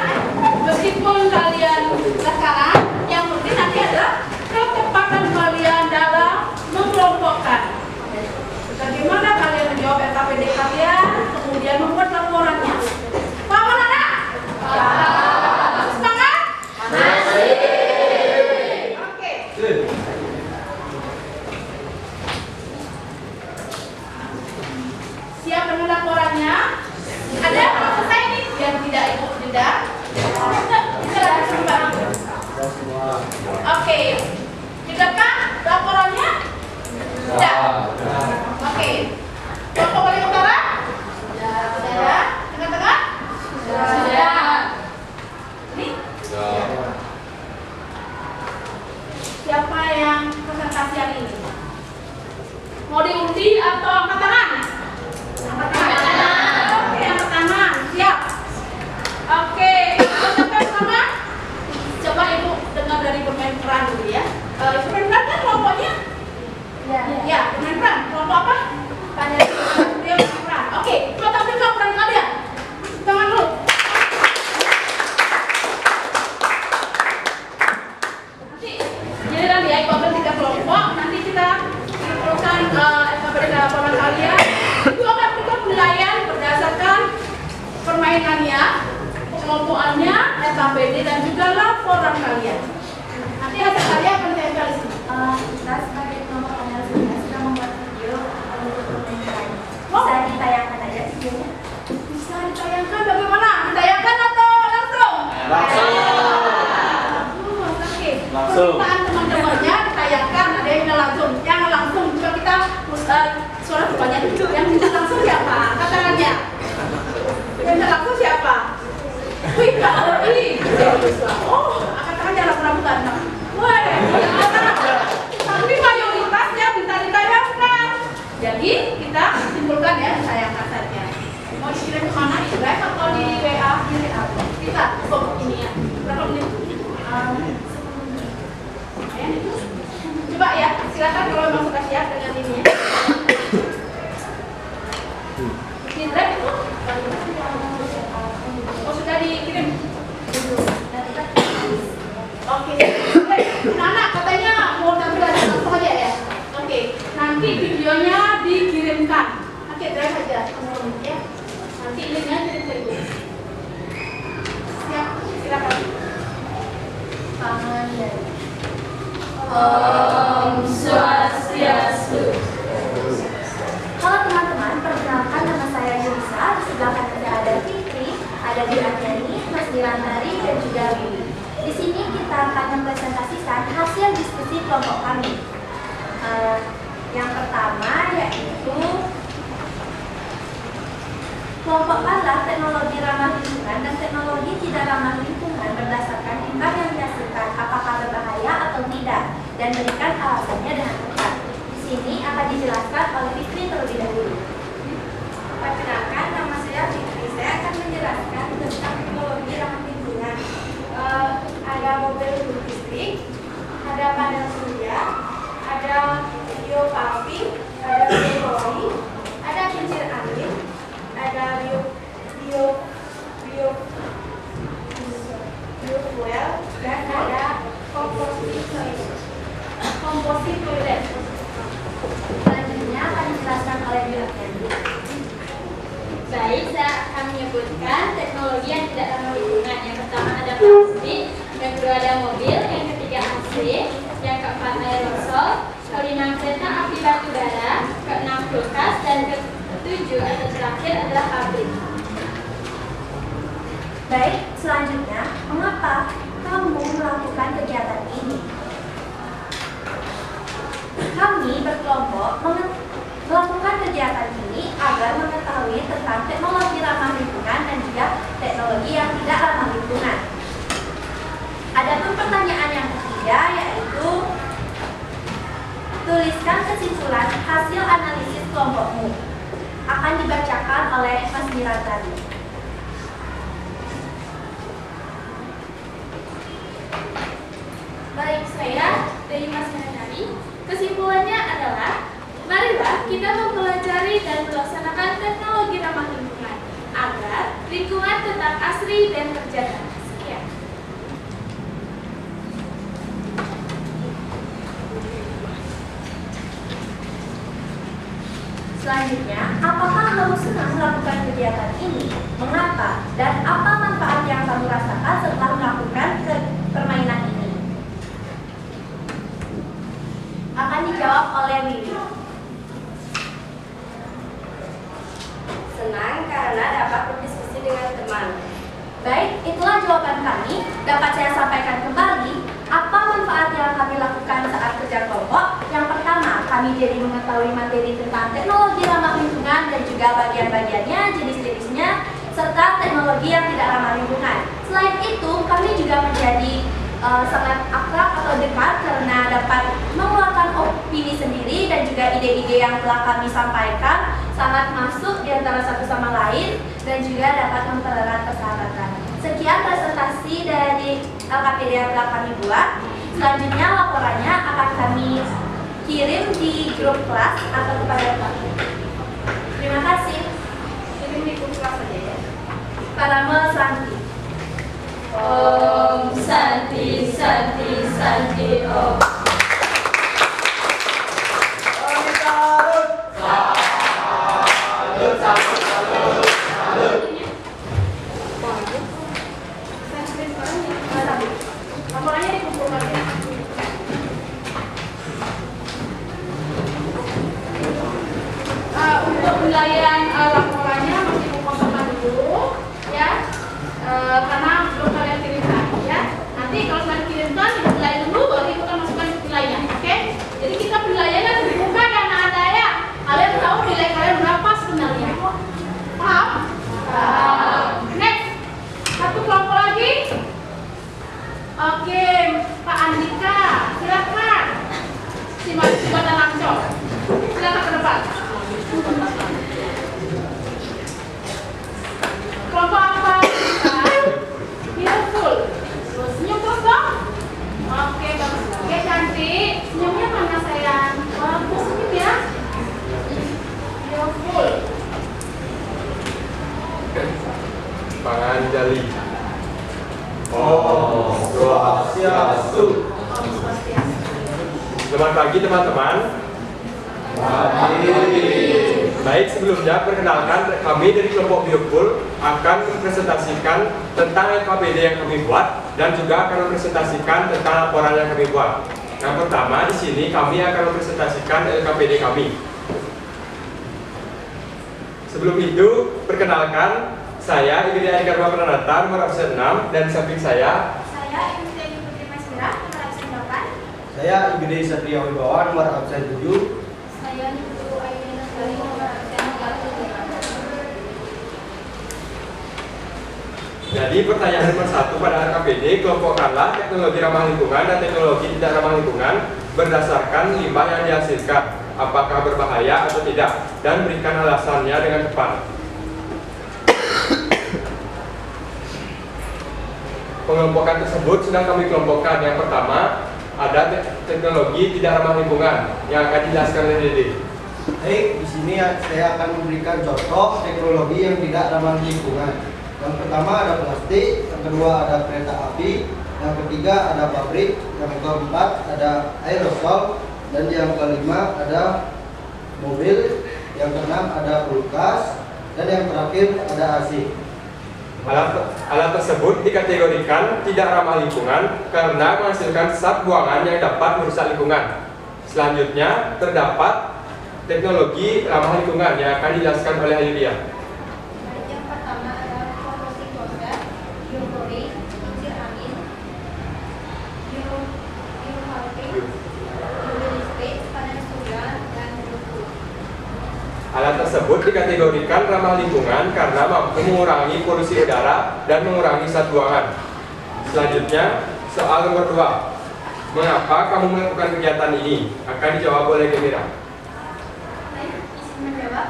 Meskipun kalian sekarang, yang penting nanti adalah kecepatan kalian dalam mengelompokkan. Bagaimana kalian menjawab LKPD kalian, kemudian membuat laporannya. Paham anak? Semangat? Masih. ya. Kelompokannya, SKPD dan juga laporan kalian. Nanti hasil kalian akan saya tulis. Kita sebagai kelompok analisisnya sudah membuat video untuk permainan. Bisa ditayangkan aja videonya. Bisa ditayangkan bagaimana? Ditayangkan atau langsung? Langsung. Oke. Langsung. Permintaan teman-temannya ditayangkan, ada yang langsung. Yang langsung juga kita suara semuanya itu. Yang bisa langsung siapa? Katakannya. Yang bisa langsung siapa? Wih, Kak Oi. Oh, katakannya langsung bukan. Woi, tapi mayoritas yang bisa ditayangkan. Jadi kita simpulkan ya, ditayangkan saja. Mau dikirim ke mana? Di Drive atau di WA? Bisa, kok ini ya. Berapa menit? 10 menit. Coba ya, silakan kalau memang sudah siap dengan ini ya. Di Drive itu? Oh, sudah dikirim? Oke. Anak katanya mau tampil langsung aja ya. Oke. Nanti videonya dikirimkan. Oke, drive aja ya. Nanti linknya kirim ke ibu. Siap, silakan. Tangan dari Om Swastiastu. Halo teman-teman, perkenalkan nama saya Yulisa. Di sebelah kanan saya ada Fitri, ada Dianyani, Mas Dirantari, dan juga Wiwi. Di sini kita akan mempresentasikan hasil diskusi kelompok kami. Yang pertama yaitu kelompok adalah teknologi ramah lingkungan dan teknologi tidak ramah lingkungan berdasarkan limbah yang dihasilkan apakah berbahaya atau tidak dan berikan alasannya dengan tepat. Di sini akan dijelaskan oleh Fitri terlebih dahulu. Perkenalkan, nama saya Fitri. Saya akan menjelaskan tentang teknologi ramah lingkungan. Ada mobil listrik, ada panel surya, ada biopulping, ada biopori, ada kincir angin, ada biofuel, dan ada komposit toilet. Selanjutnya akan dijelaskan oleh Dianyani. Baik, saya akan menyebutkan teknologi yang tidak ramah lingkungan. Yang pertama ada plastik, yang kedua ada mobil, yang ketiga AC, yang keempat aerosol, kelima kereta api batu bara, keenam kulkas, dan ketujuh atau terakhir adalah pabrik. Baik, selanjutnya, mengapa kamu melakukan kegiatan ini? Kami berkelompok melakukan kegiatan ini agar mengetahui tentang teknologi ramah lingkungan dan juga teknologi yang tidak ramah lingkungan. Adapun pertanyaan yang ketiga yaitu tuliskan kesimpulan hasil analisis kelompokmu. Akan dibacakan oleh Mas Dirantari. Baik, saya dari Mas Dirantari. Kesimpulannya adalah marilah kita mempelajari dan melaksanakan teknologi ramah lingkungan agar lingkungan tetap asri dan terjaga. Sekian. Selanjutnya, apakah kamu senang melakukan kegiatan ini? Mengapa? Dan apa manfaat yang kamu rasakan setelah melakukan permainan ini? Akan dijawab oleh Wiwi. Senang karena dapat berdiskusi dengan teman. Baik, itulah jawaban kami. Dapat saya sampaikan kembali apa manfaat yang kami lakukan saat kerja kelompok. Yang pertama, kami jadi mengetahui materi tentang teknologi ramah lingkungan dan juga bagian-bagiannya, jenis-jenisnya, serta teknologi yang tidak ramah lingkungan. Selain itu, kami juga menjadi sangat akrab atau dekat karena dapat mengeluarkan opini sendiri dan juga ide-ide yang telah kami sampaikan sangat masuk di antara satu sama lain dan juga dapat mempererat persahabatan. Sekian presentasi dari LKPD yang telah kami buat. Selanjutnya laporannya akan kami kirim di grup kelas atau kepada kami. Terima kasih. Kirim di grup kelas saja ya. Parame Santi. Om Santi Santi Santi Om. karena belum kalian kirimkan ya. Nanti kalau sudah dikirimkan penilai dulu baru ibu akan masukkan penilainya. Oke? Jadi kita penilaiannya terbuka ya anak-anak ya. Kalian tahu nilai kalian berapa sebenarnya? Paham? Next, satu kelompok lagi. Oke, Pak Andika, silakan. Si mahasiswa dan langsung. Silakan ke depan. Kelompok apa? Beautiful. Senyum terus dong. Oke, bagus. Oke, cantik. Senyumnya mana sayang? Bagus senyum ya. Beautiful. Pangan jali. Om Swastiastu. Selamat pagi teman-teman. Baik, sebelumnya perkenalkan kami dari kelompok Biopul akan mempresentasikan tentang LKPD yang kami buat dan juga akan mempresentasikan tentang laporan yang kami buat. Yang pertama di sini kami akan mempresentasikan LKPD kami. Sebelum itu, perkenalkan saya Igede Adhikarma Pranata nomor absen 6 dan di samping saya Ibu Teni Putri Masmira, nomor absen 8. Saya Igede Satria Wibawa nomor absen 7. Saya Ibu Aini Nasari, nomor absen 37. Jadi pertanyaan nomor 1 pada LKPD, kelompokkanlah teknologi ramah lingkungan dan teknologi tidak ramah lingkungan berdasarkan limbah yang dihasilkan, apakah berbahaya atau tidak, dan berikan alasannya dengan tepat. Pengelompokan tersebut sudah kami kelompokkan. Yang pertama, ada teknologi tidak ramah lingkungan yang akan dijelaskan oleh Dede. Baik, di sini saya akan memberikan contoh teknologi yang tidak ramah lingkungan. Yang pertama ada plastik, yang kedua ada kereta api, yang ketiga ada pabrik, yang keempat ada aerosol, dan yang kelima ada mobil, yang keenam ada kulkas, dan yang terakhir ada AC. Alat tersebut dikategorikan tidak ramah lingkungan karena menghasilkan zat buangan yang dapat merusak lingkungan. Selanjutnya terdapat teknologi ramah lingkungan yang akan dijelaskan oleh Ayudia. Yang pertama adalah fotosintesa, bioklorin, kincir angin, biohalting, biolistrik, panas surya, dan biofluid. Alat tersebut dikategorikan ramah lingkungan karena mampu mengurangi polusi udara dan mengurangi zat buangan. Selanjutnya, soal nomor 2. Mengapa kamu melakukan kegiatan ini? Akan dijawab oleh Gemira. Baik, izin menjawab.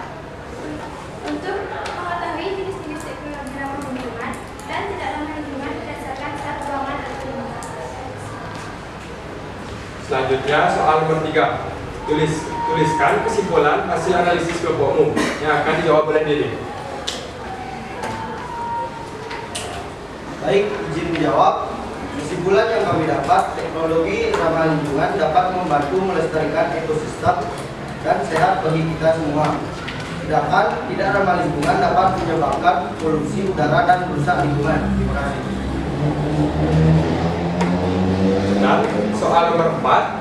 Untuk mengetahui jenis-jenis teknologi ramah lingkungan dan tidak ramah lingkungan berdasarkan zat buangan atau limbah. Selanjutnya, soal nomor 3. Tuliskan kesimpulan hasil analisis kelompokmu yang akan dijawab oleh Dede. Baik, izin menjawab. Kesimpulan yang kami dapat, teknologi ramah lingkungan dapat membantu melestarikan ekosistem dan sehat bagi kita semua. Sedangkan tidak ramah lingkungan dapat menyebabkan polusi udara dan merusak lingkungan. Terima kasih. Dan soal nomor 4.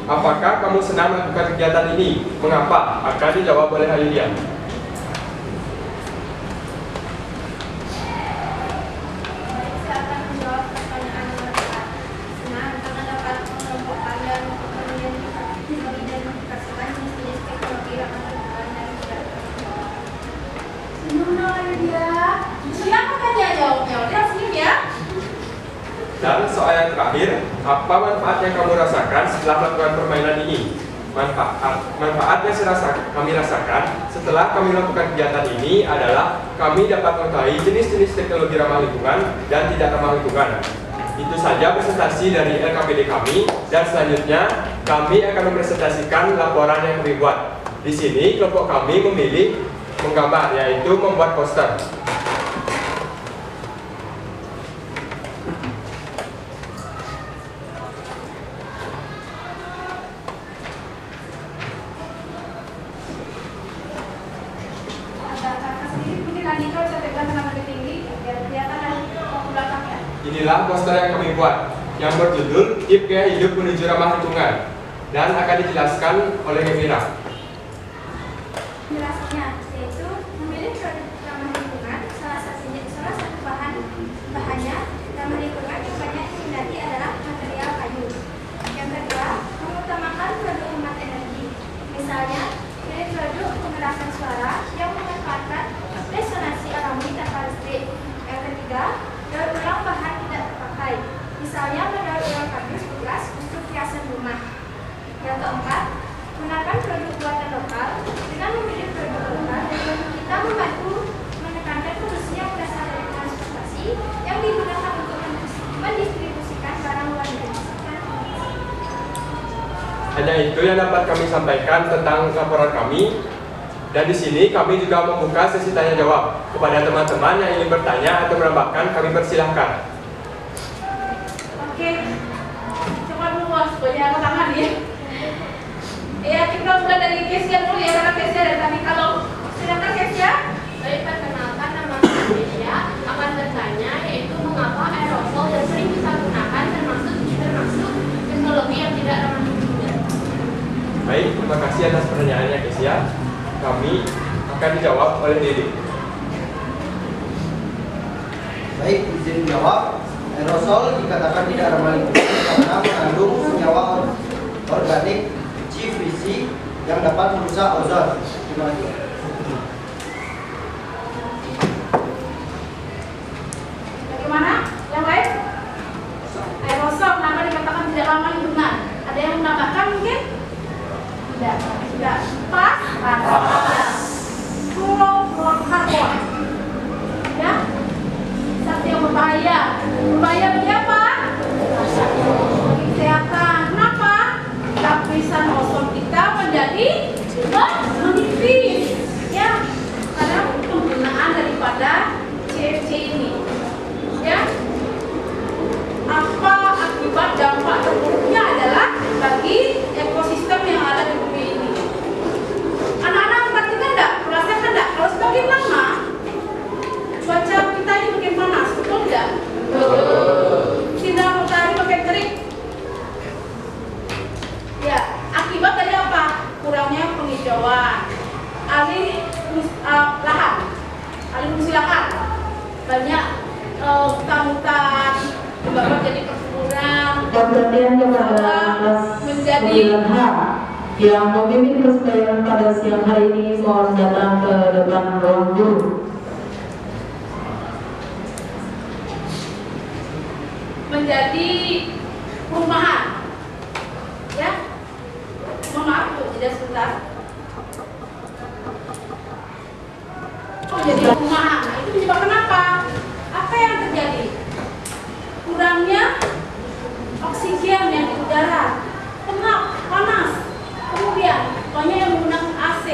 Apakah kamu senang melakukan kegiatan ini? Mengapa? Akan dijawab oleh Ayudia. Saya akan menjawab pertanyaan nomor 4. Senang karena dapat mengelompokkan dan mengidentifikasikan jenis-jenis teknologi ramah lingkungan dan tidak ramah lingkungan. Senyum dong dia. Siapa kan dia jawabnya? Udah senyum ya. Dan soal yang terakhir, apa manfaat yang kamu rasakan setelah melakukan permainan ini? Manfaat yang kami rasakan setelah kami melakukan kegiatan ini adalah kami dapat mengetahui jenis-jenis teknologi ramah lingkungan dan tidak ramah lingkungan. Itu saja presentasi dari LKPD kami, dan selanjutnya kami akan mempresentasikan laporan yang kami buat. Di sini kelompok kami memilih menggambar, yaitu membuat poster. Inilah poster yang kami buat, yang berjudul Tip Gaya Hidup Menuju Ramah Lingkungan, dan akan dijelaskan oleh Gemira. Penjelasannya yaitu memilih produk ramah lingkungan, salah satu bahan Bahannya, ramah lingkungan yang banyak diminati adalah material kayu. Yang kedua, mengutamakan produk hemat energi. Misalnya, pilih produk pengerasan suara yang memanfaatkan resonansi alami tanpa listrik. Yang ketiga, daur ulang bahan tidak terpakai. Misalnya, mendaur ulang kardus bekas untuk hiasan rumah. Yang keempat, gunakan produk buatan lokal. Dengan memilih produk lokal, kita membantu menekankan polusi yang berasal dari transportasi yang digunakan untuk mendistribusikan barang luar negeri. Hanya itu yang dapat kami sampaikan tentang laporan kami. Dan di sini kami juga membuka sesi tanya jawab kepada teman-teman yang ingin bertanya atau menambahkan. Kami persilahkan. Oke, coba dulu banyak angkat tangan ya. Ya, kita mulai dari Kesia dulu ya, karena Kesia dari tadi. Kalau silakan Kesia. Baik, perkenalkan nama saya Kesia. Akan bertanya yaitu mengapa aerosol yang sering kita gunakan termasuk teknologi yang tidak ramah lingkungan. Baik, terima kasih atas pertanyaannya Kesia. Kami akan dijawab oleh Dede. Baik, izin jawab. Aerosol dikatakan tidak ramah lingkungan karena mengandung senyawa organik CVC yang dapat merusak ozon. Terima kasih. Bagaimana? Yang lain? Aerosol kenapa dikatakan tidak ramah lingkungan? Ada yang menambahkan mungkin? Tidak. Pas? Fluorokarbon. Ya? Zat yang berbahaya. Berbahaya bagi apa? Bagi kesehatan. Kenapa? Lapisan ozon kita menjadi menipis. Ya? Karena penggunaan daripada CFC ini. Ya? Apa akibat dampak terburuknya adalah bagi ekosistem yang ada di bumi ini. Anak-anak perhatikan enggak? Merasakan enggak? Kalau semakin lama cuaca kita ini makin panas, betul enggak? Sinar matahari makin terik. Ya, akibat dari apa? Kurangnya penghijauan, lahan, alih fungsi lahan, banyak hutan-hutan bahkan jadi perkebunan, Perhatian kepada menjadi H yang memimpin persembahyaan pada siang hari ini, mohon datang ke depan ruang guru. menjadi perumahan. Ya, mohon maaf Bu, tidak sebentar. Menjadi perumahan. Nah, itu menyebabkan apa? Apa yang terjadi? Kurangnya oksigen yang di udara, pengap, panas. Kemudian banyak yang menggunakan AC.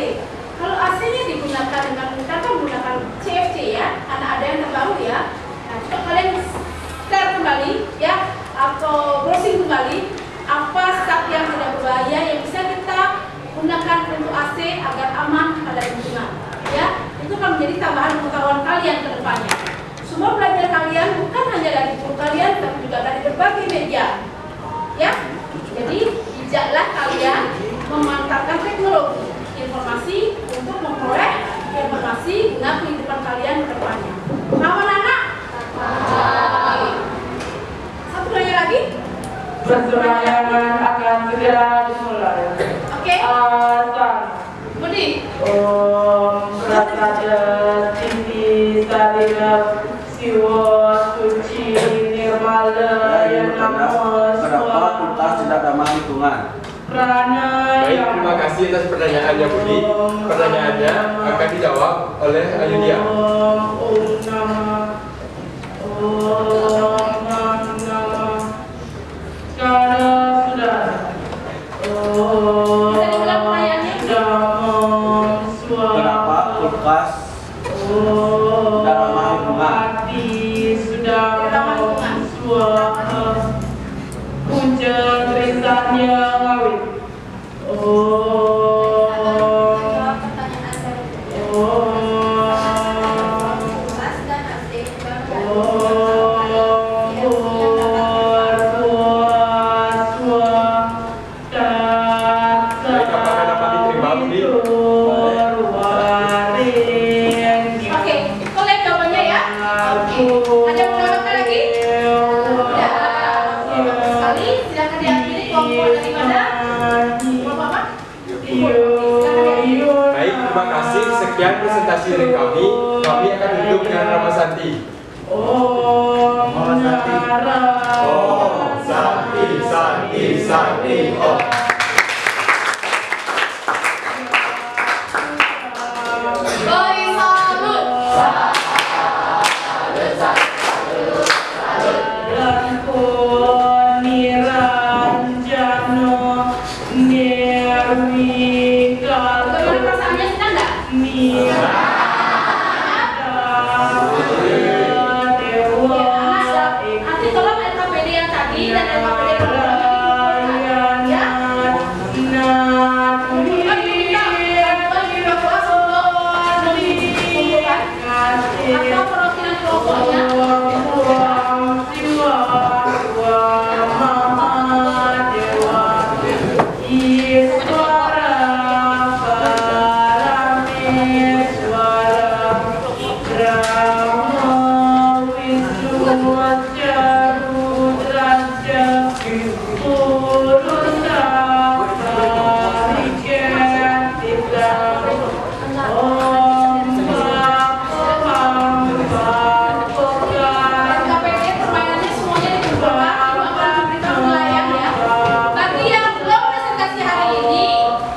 Kalau AC-nya digunakan dengan menggunakan CFC ya, karena ada yang terbaru ya. Nah, coba kalian share kembali ya, atau browsing kembali apa zat yang tidak berbahaya yang bisa kita gunakan untuk AC agar aman pada lingkungan. Ya, itu akan menjadi tambahan pengetahuan kalian ke depannya. Semua belajar kalian bukan hanya dari guru kalian, tapi juga dari berbagai media. Ya, jadi bijaklah kalian memanfaatkan teknologi informasi untuk memperoleh informasi guna kehidupan kalian ke depannya. Paham anak? Satu nanya lagi? Persembahyaan akan segera dimulai. Oke. Asal. Budi. Om Prasada Siti Salina Siwa Suci Nirmala yang namo Kenapa kulkas tidak ramah lingkungan? Baik, terima kasih atas pertanyaannya Budi. Pertanyaannya akan dijawab oleh Ayudia. Kenapa kulkas tidak ramah lingkungan? Punca tulisannya ngawit. Ada yang menambahkan lagi? Tidak. Oke, bagus sekali. Silakan diakhiri kelompok daripada kelompok apa? Baik, terima kasih. Sekian presentasi dari kami. Kami akan duduk dengan Rama Santi. Mohon Santi. Santi. Beri salut. Bagaimana perasaannya, senang nggak? Nanti tolong LKPD yang tadi dan LKPD yang dikumpulkan, ya. Kumpulkan kita kelompok untuk dikumpulkan atau perwakilan kelompoknya. LKPD permainannya semuanya dikumpulkan, akan diberikan penilaian ya. Bagi yang belum presentasi hari ini,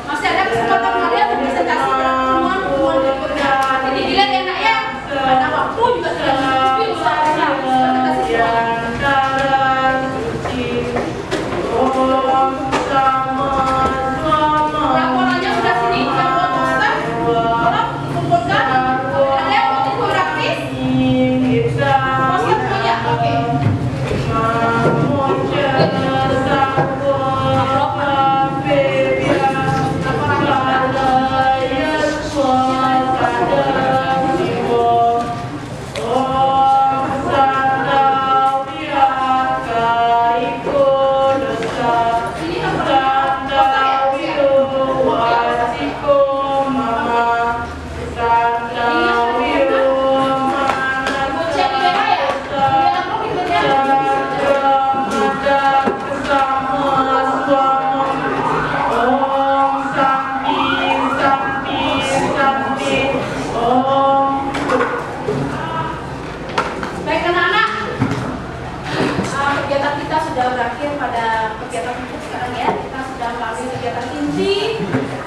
masih ada kesempatan kalian untuk presentasi pada pertemuan berikutnya. Jadi dilihat ya nak ya, karena waktu juga sudah mencukupi untuk presentasi semuanya. Laporannya sudah sini, yang buat poster, tolong dikumpulkan. Ada yang mau infografis? Poster punya, oke. Baik anak-anak, kegiatan kita sudah berakhir pada kegiatan penutup sekarang ya. Kita sudah melalui kegiatan inti.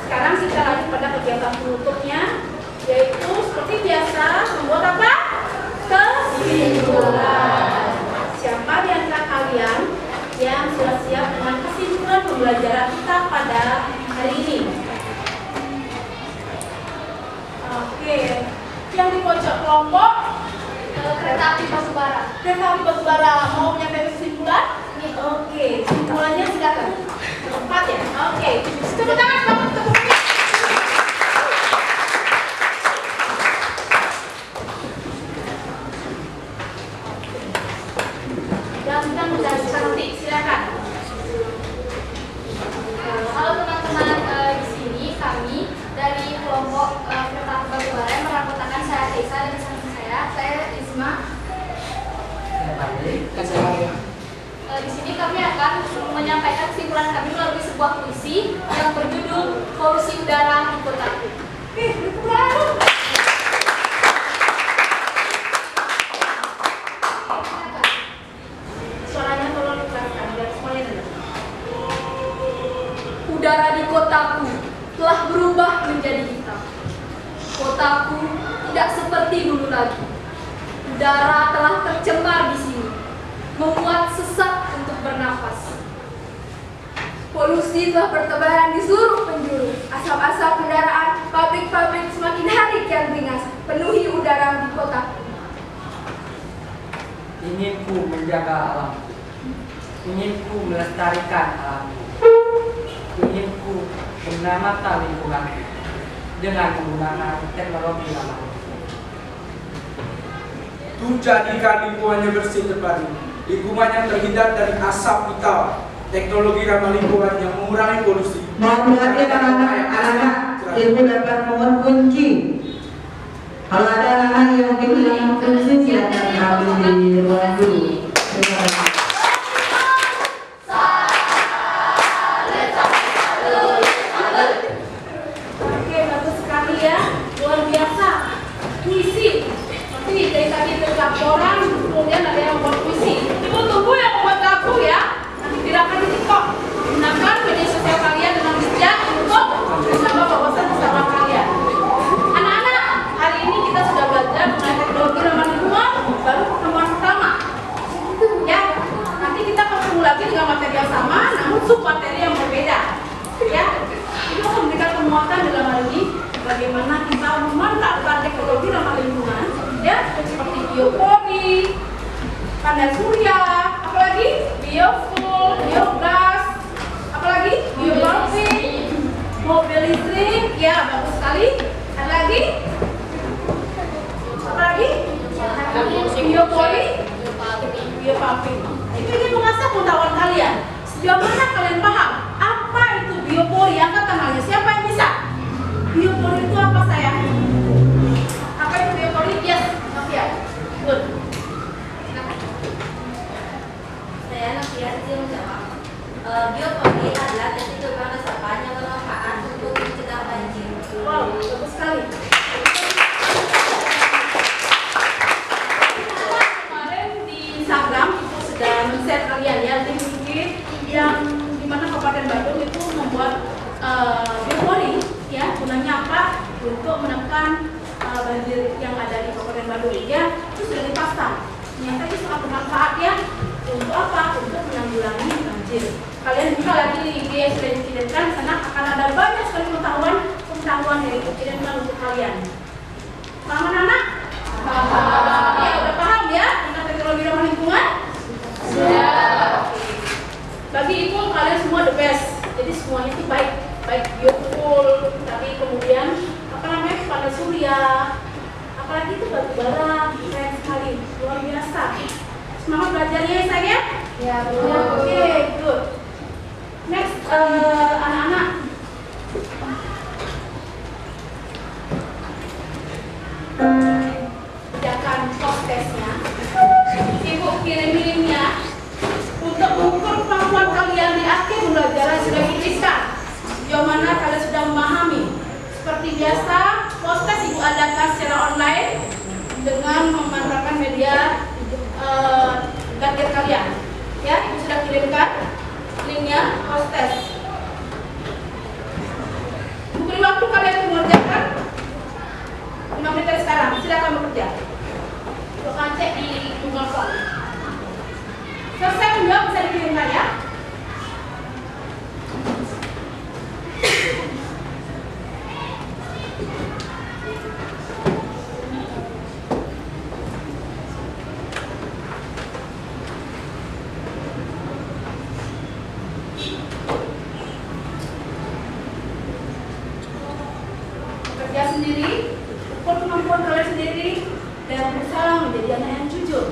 Sekarang kita lanjut pada kegiatan penutupnya, yaitu seperti biasa membuat apa? Kesimpulan. Siapa di antara kalian yang sudah siap dengan kesimpulan pembelajaran kita pada hari ini? Oke, yang di pojok kelompok kereta api batubara. Kereta api batubara mau menyampaikan kesimpulan? Oke, kesimpulannya silakan. Cepat ya. Oke, tepuk tangan selamat tepuknya. Dan kita menjadi cantik, silakan. Halo teman-teman, di sini kami dari kelompok kereta api batubara yang merangkutakan saya Desa dan samping saya Isma. Di sini kami akan menyampaikan kesimpulan kami melalui sebuah puisi yang berjudul Polusi Udara di Kotaku. Suaranya tolong dikeraskan biar semuanya dengar. Udara di kotaku telah berubah menjadi hitam. Kotaku tidak seperti dulu lagi. Udara telah tercemar di sini, membuat sesak untuk bernafas. Polusi telah bertebaran di seluruh penjuru. Asap-asap kendaraan, pabrik-pabrik semakin hari kian beringas, penuhi udara di kotaku. Inginku menjaga alamku, inginku melestarikan alamku, inginku menamata lingkunganku dengan menggunakan teknologi ramah lingkungan. Tuh jadikan lingkungannya bersih terpadu, lingkungannya terhindar dari asap hitam, teknologi ramah lingkungan yang mengurangi polusi. Mohon perhatian anak-anak, ibu dapat mohon kunci. Kalau ada anak yang mungkin bilang puisi, silakan ambil di ruang guru. Terima kasih. Oke, bagus sekali ya, luar biasa. Puisi, nanti dari tadi itu laporan, kemudian ada yang buat puisi. Ibu tunggu yang membuat lagu ya, nanti gerakan di TikTok. Gunakan media sosial kalian dengan bijak untuk menambah wawasan bersama kalian. Anak-anak, hari ini kita sudah belajar mengenai teknologi ramah lingkungan, baru pertemuan pertama. Ya, nanti kita ketemu lagi dengan materi yang sama, namun sub materi yang berbeda. Ya, itu akan memberikan penguatan dalam hal ini bagaimana kita memanfaatkan teknologi ramah lingkungan, ya, seperti biopori, panel surya, apalagi biofuel, biogas, apalagi bioplastik, mobil listrik, ya bagus sekali. Ada lagi? Apalagi? Biopori, biopaping. Itu ingin mengasah pengetahuan kalian. Sejauh mana kalian paham apa itu biopori? Angkat tangannya. Siapa yang bisa? Biopori itu apa sayang? Apa itu biopori? Yes, Novia. Good. Saya Novia Zil menjawab. Biopori adalah teknik gerbang resapan yang bermanfaat untuk mencegah banjir. Wow, bagus sekali. Kemarin di Instagram itu sudah men-share kalian ya link-link yang dimana Kabupaten Bandung itu membuat biopori ya, gunanya apa? Untuk menekan banjir yang ada di Kabupaten Bandung ya, itu sudah dipasang. Ternyata itu sangat bermanfaat ya. Untuk apa? Untuk menanggulangi banjir. Kalian buka lagi di IG yang sudah dikirimkan, sana akan ada banyak sekali pengetahuan dari kirimkan untuk kalian. Paham anak? Paham. Ya, udah paham ya tentang teknologi ramah lingkungan? Sudah. Bagi ibu kalian semua the best. Jadi semuanya itu baik biofuel, tapi kemudian apa namanya panel surya, apalagi itu batu bara, keren sekali, luar biasa. Semangat belajarnya ya saya? Ya, oke, good. Next, anak-anak. Kerjakan post-testnya. Ibu kirim linknya untuk mengukur kemampuan kalian di akhir pembelajaran sudah diberikan. Sejauh mana kalian sudah memahami. Seperti biasa, post-test ibu adakan secara online dengan memanfaatkan media gadget kalian. Ya, ibu sudah kirimkan linknya post-test. Beri waktu kalian mengerjakan 5 menit dari sekarang. Silakan bekerja. Bukan cek di Google Form. Selesai menjawab bisa dikirimkan ya. Kerja sendiri, ukur kemampuan kalian sendiri, dan berusaha menjadi anak yang jujur.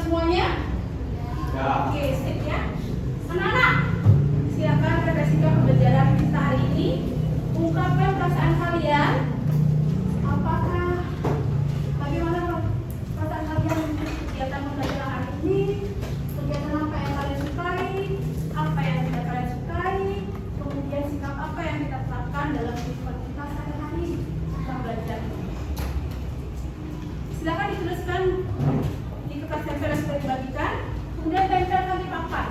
semuanya? Ya. Oke, sip ya. Anak-anak, silakan refleksikan pembelajaran kita hari ini. Ungkapkan perasaan kalian. Apakah bagaimana perasaan kalian untuk kegiatan pembelajaran hari ini? Kegiatan apa yang kalian sukai? Apa yang tidak kalian sukai? Kemudian sikap apa yang kita terapkan dalam kehidupan kita sehari-hari setelah belajar? Silakan dituliskan di kertas stempel yang sudah dibagikan, kemudian tempelkan di papan.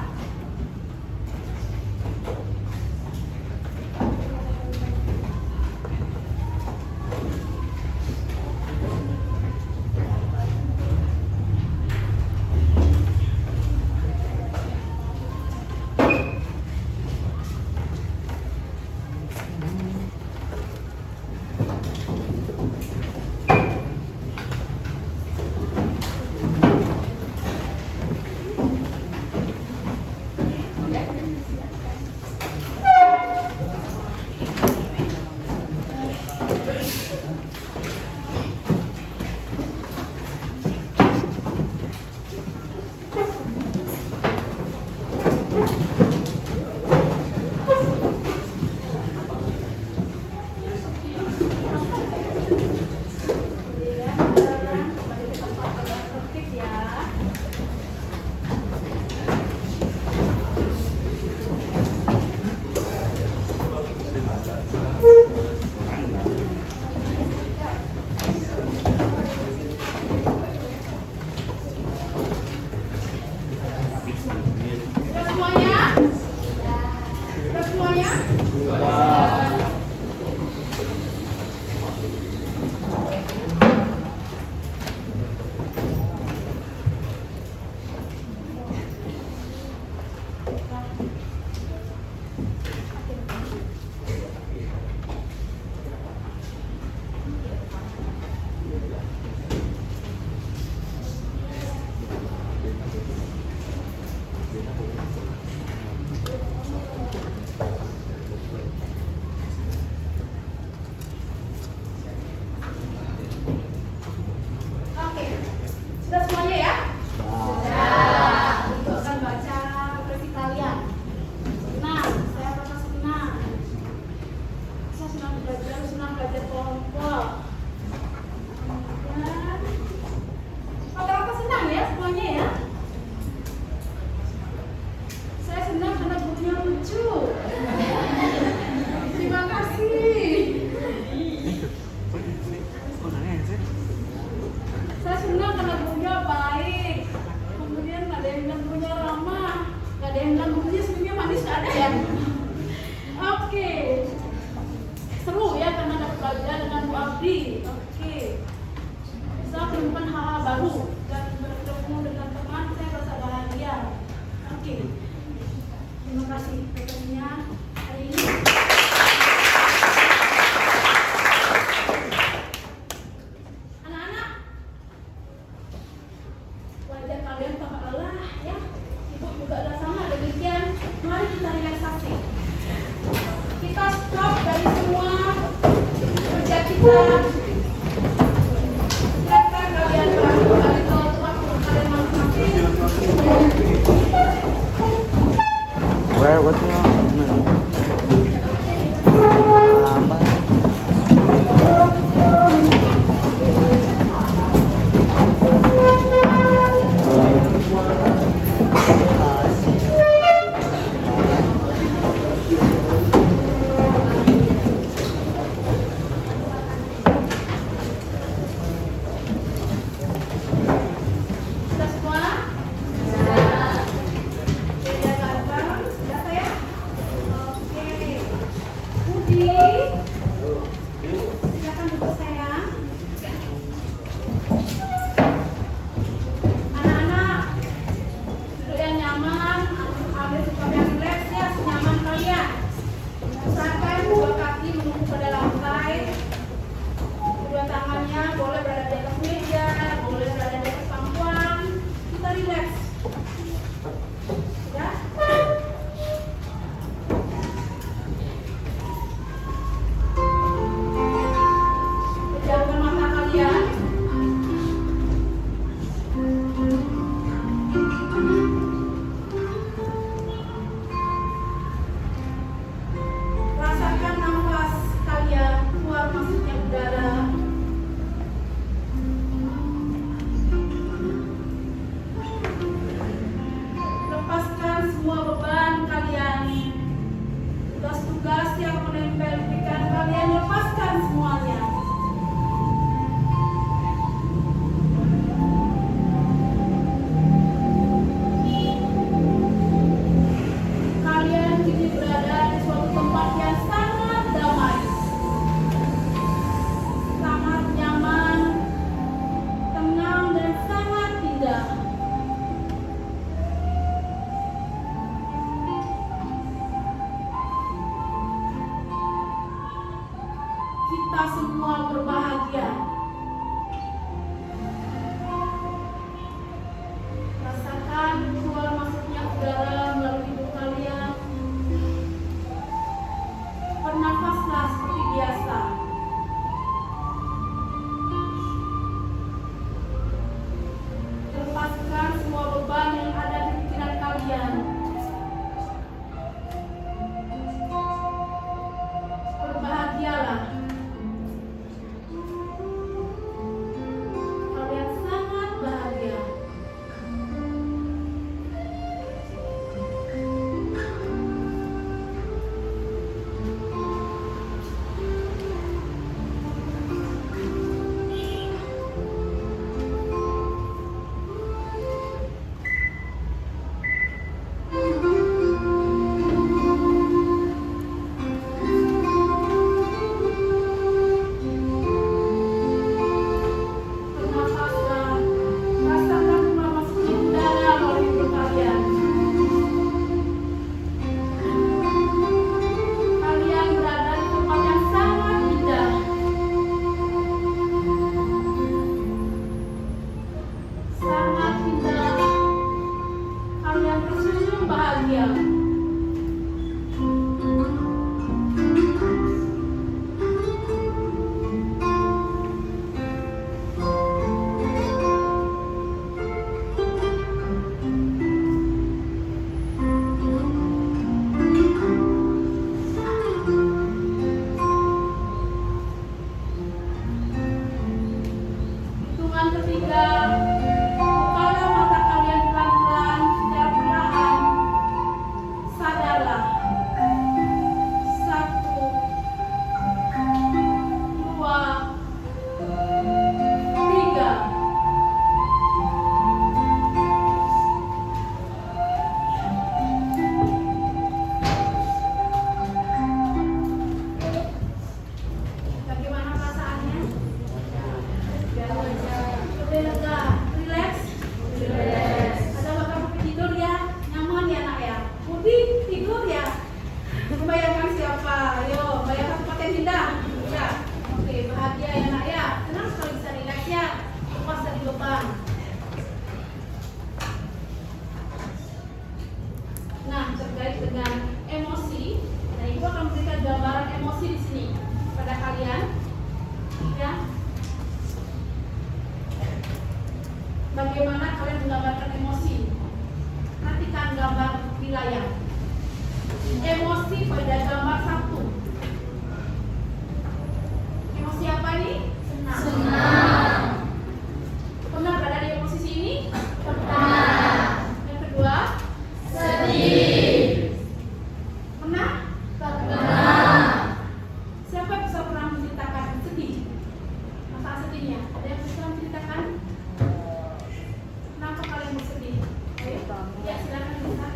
kita semua berbahagia. Rasakan keluar masuknya udara melalui hidung kalian. Bernafaslah seperti biasa. Lepaskan semua beban yang ada di pikiran kalian. Berbahagialah. Kalian sangat bahagia. Bernafaslah, rasakan keluar masuknya udara melalui hidung kalian. Kalian berada di tempat yang sangat indah. Sangat indah. Kalian tersenyum bahagia. Hitungan ketiga, bukalah mata kalian pelan-pelan secara perlahan. Sadarlah. 1, 2, 3. Bagaimana perasaannya? Lebih lega, relax. Ada bakal tidur ya, nyaman ya nak ya. Budi tidur ya. Membayangkan siapa? Ayo, bayangkan tempat yang indah. Ya, oke, bahagia ya nak ya. Senang sekali bisa relax ya. Lepas dari beban. Nah, terkait dengan emosi, nah ibu akan memberikan gambaran emosi di sini pada kalian. Ya. Bagaimana kalian menggambarkan emosi? Perhatikan gambar di layar. Emosi pada gambar 1. Emosi apa nih? Senang. Pernah berada di posisi ini? Pernah. Yang kedua? Sedih. Pernah? Pernah. Siapa yang bisa pernah menceritakan sedih? Masalah sedihnya? Ada yang bisa menceritakan? Kenapa kalian bersedih? Ayo. Ya, silakan Lisa.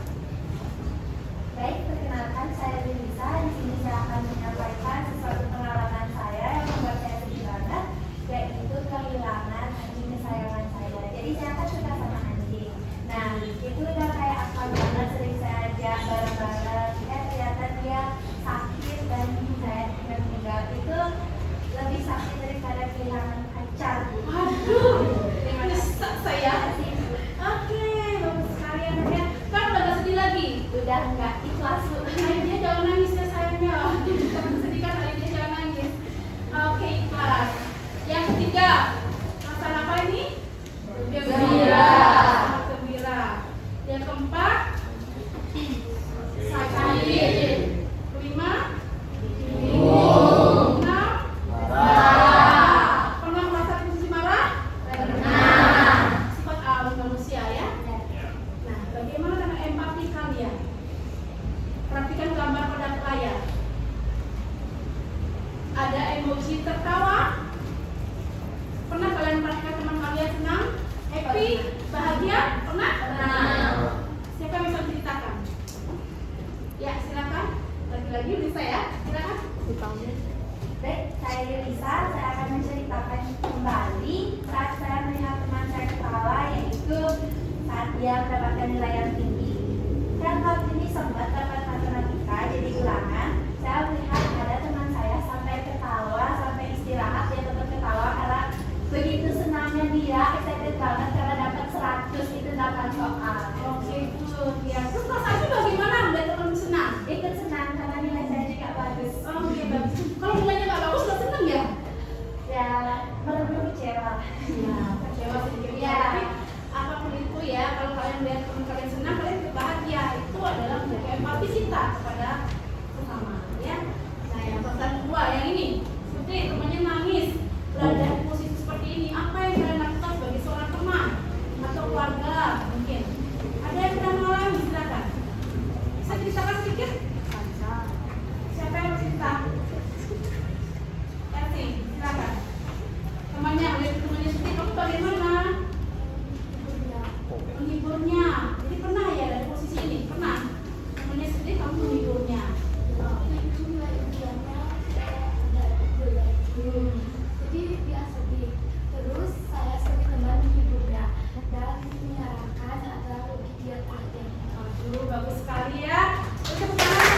Baik, perkenalkan saya Lisa. Di sini saya akan menyampaikan sesuatu pengalaman saya yang membuat saya sedih banget, yaitu kehilangan anjing kesayangan saya. Jadi saya kan suka sama anjing. Nah, itu udah kayak apa banget, sering saya ajak bareng-bareng. Ternyata dia sakit dan saya meninggal. Itu lebih sakit daripada kehilangan pacar. Aduh, nyesek saya. Oke, bagus sekali anaknya. Kan udah gak sedih lagi? Udah enggak, ikhlas Bu. Dia jangan nangis ya sayangnya. Sedih kan dia jangan nangis. Oke, ikhlas. Yang ketiga, masalah apa ini? Gembira. Gembira. Yang keempat, sakit. Kelima, bingung. Enam, marah. Pernah merasa posisi marah? Pernah. Sifat alami manusia ya. Nah, bagaimana dengan empati kalian? Perhatikan gambar pada layar. Ada emoji tertawa. Pernah kalian perhatikan teman kalian senang, happy, bahagia? Pernah? Pernah. Siapa yang bisa menceritakan? Ya, silakan. Lagi-lagi bisa ya. Silakan. Baik, saya Lisa. Saya akan menceritakan kembali saat saya melihat teman saya ketawa, yaitu saat dia mendapatkan nilai yang tinggi. Dan hal ini sempat dapat matematika jadi ulangan. Saya melihat ada teman saya sampai ketawa, sampai bagaimana? Menghiburnya. Jadi pernah ya dari posisi ini? Pernah? Namanya sedih kamu menghiburnya. Jadi dia sedih. Terus saya sebagai teman menghiburnya dan menyarankan agar lebih giat latihan. Aduh, bagus sekali ya. Tepuk tangan.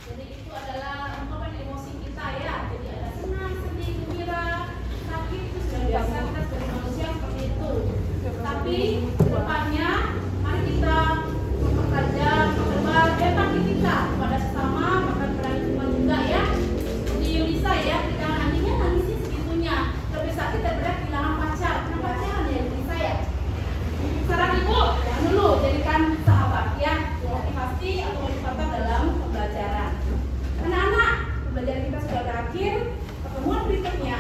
Jadi itu adalah ungkapan emosi kita ya. Jadi ada senang, sedih, gembira, sakit, itu sudah biasa kita sebagai manusia seperti itu. Tapi kedepannya mari kita mempertajam, memperlebar empati kita kepada sesama, bahkan kepada lingkungan juga ya. Di Yulisa ya, kehilangan anjingnya nangisnya segitunya. Lebih sakit daripada kehilangan pacar. Kenapa pacaran ya Yulisa ya? Saran ibu, jangan dulu jadikan sahabat ya. Motivasi atau motivator dalam pembelajaran. Anak-anak, pembelajaran kita sudah berakhir. Pertemuan berikutnya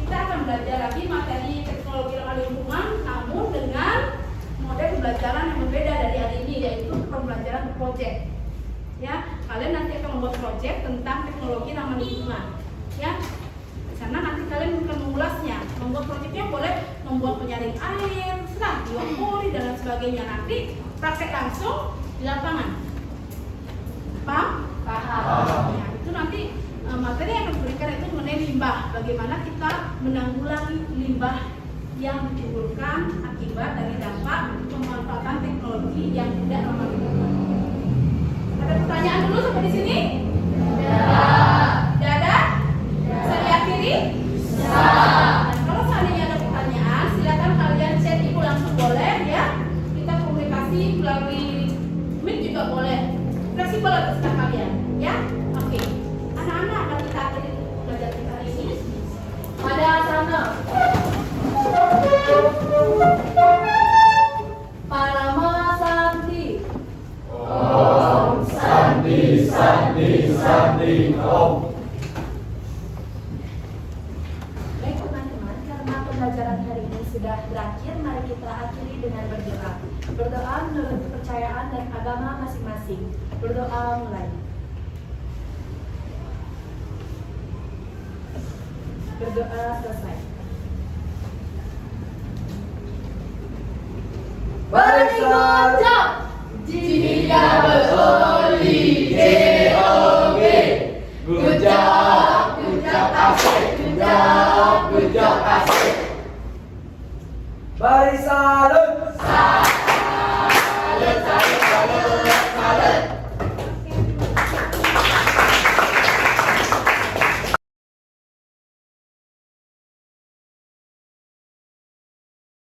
kita akan belajar lagi materi teknologi ramah lingkungan, namun dengan model pembelajaran yang berbeda dari hari ini, yaitu pembelajaran berproyek. Ya, kalian nanti akan membuat proyek tentang teknologi ramah lingkungan. Ya, di sana nanti kalian akan mengulasnya. Membuat proyeknya boleh membuat penyaring air, serah biopori dan lain sebagainya. Nanti praktek langsung di lapangan. Paham? Paham. Ya, itu nanti materi yang akan diberikan itu mengenai limbah. Bagaimana kita menanggulangi limbah yang ditimbulkan akibat dari dampak pemanfaatan teknologi yang tidak ramah lingkungan. Ada pertanyaan dulu sampai di sini? Tidak ada? Bisa diakhiri? Bisa. Dan kalau seandainya ada pertanyaan, silakan kalian chat ibu langsung boleh ya. Kita komunikasi melalui Meet juga boleh. Fleksibel atas kalian, ya. Oke. Anak-anak, mari kita akhiri belajar kita hari ini. Pada sana. Parama Santi. Om Santi Santi Santi Om. Baik teman-teman, karena pembelajaran hari ini sudah berakhir, mari kita akhiri dengan berdoa. Berdoa menurut kepercayaan dan agama masing-masing. Berdoa mulai. Berdoa selesai. Baik,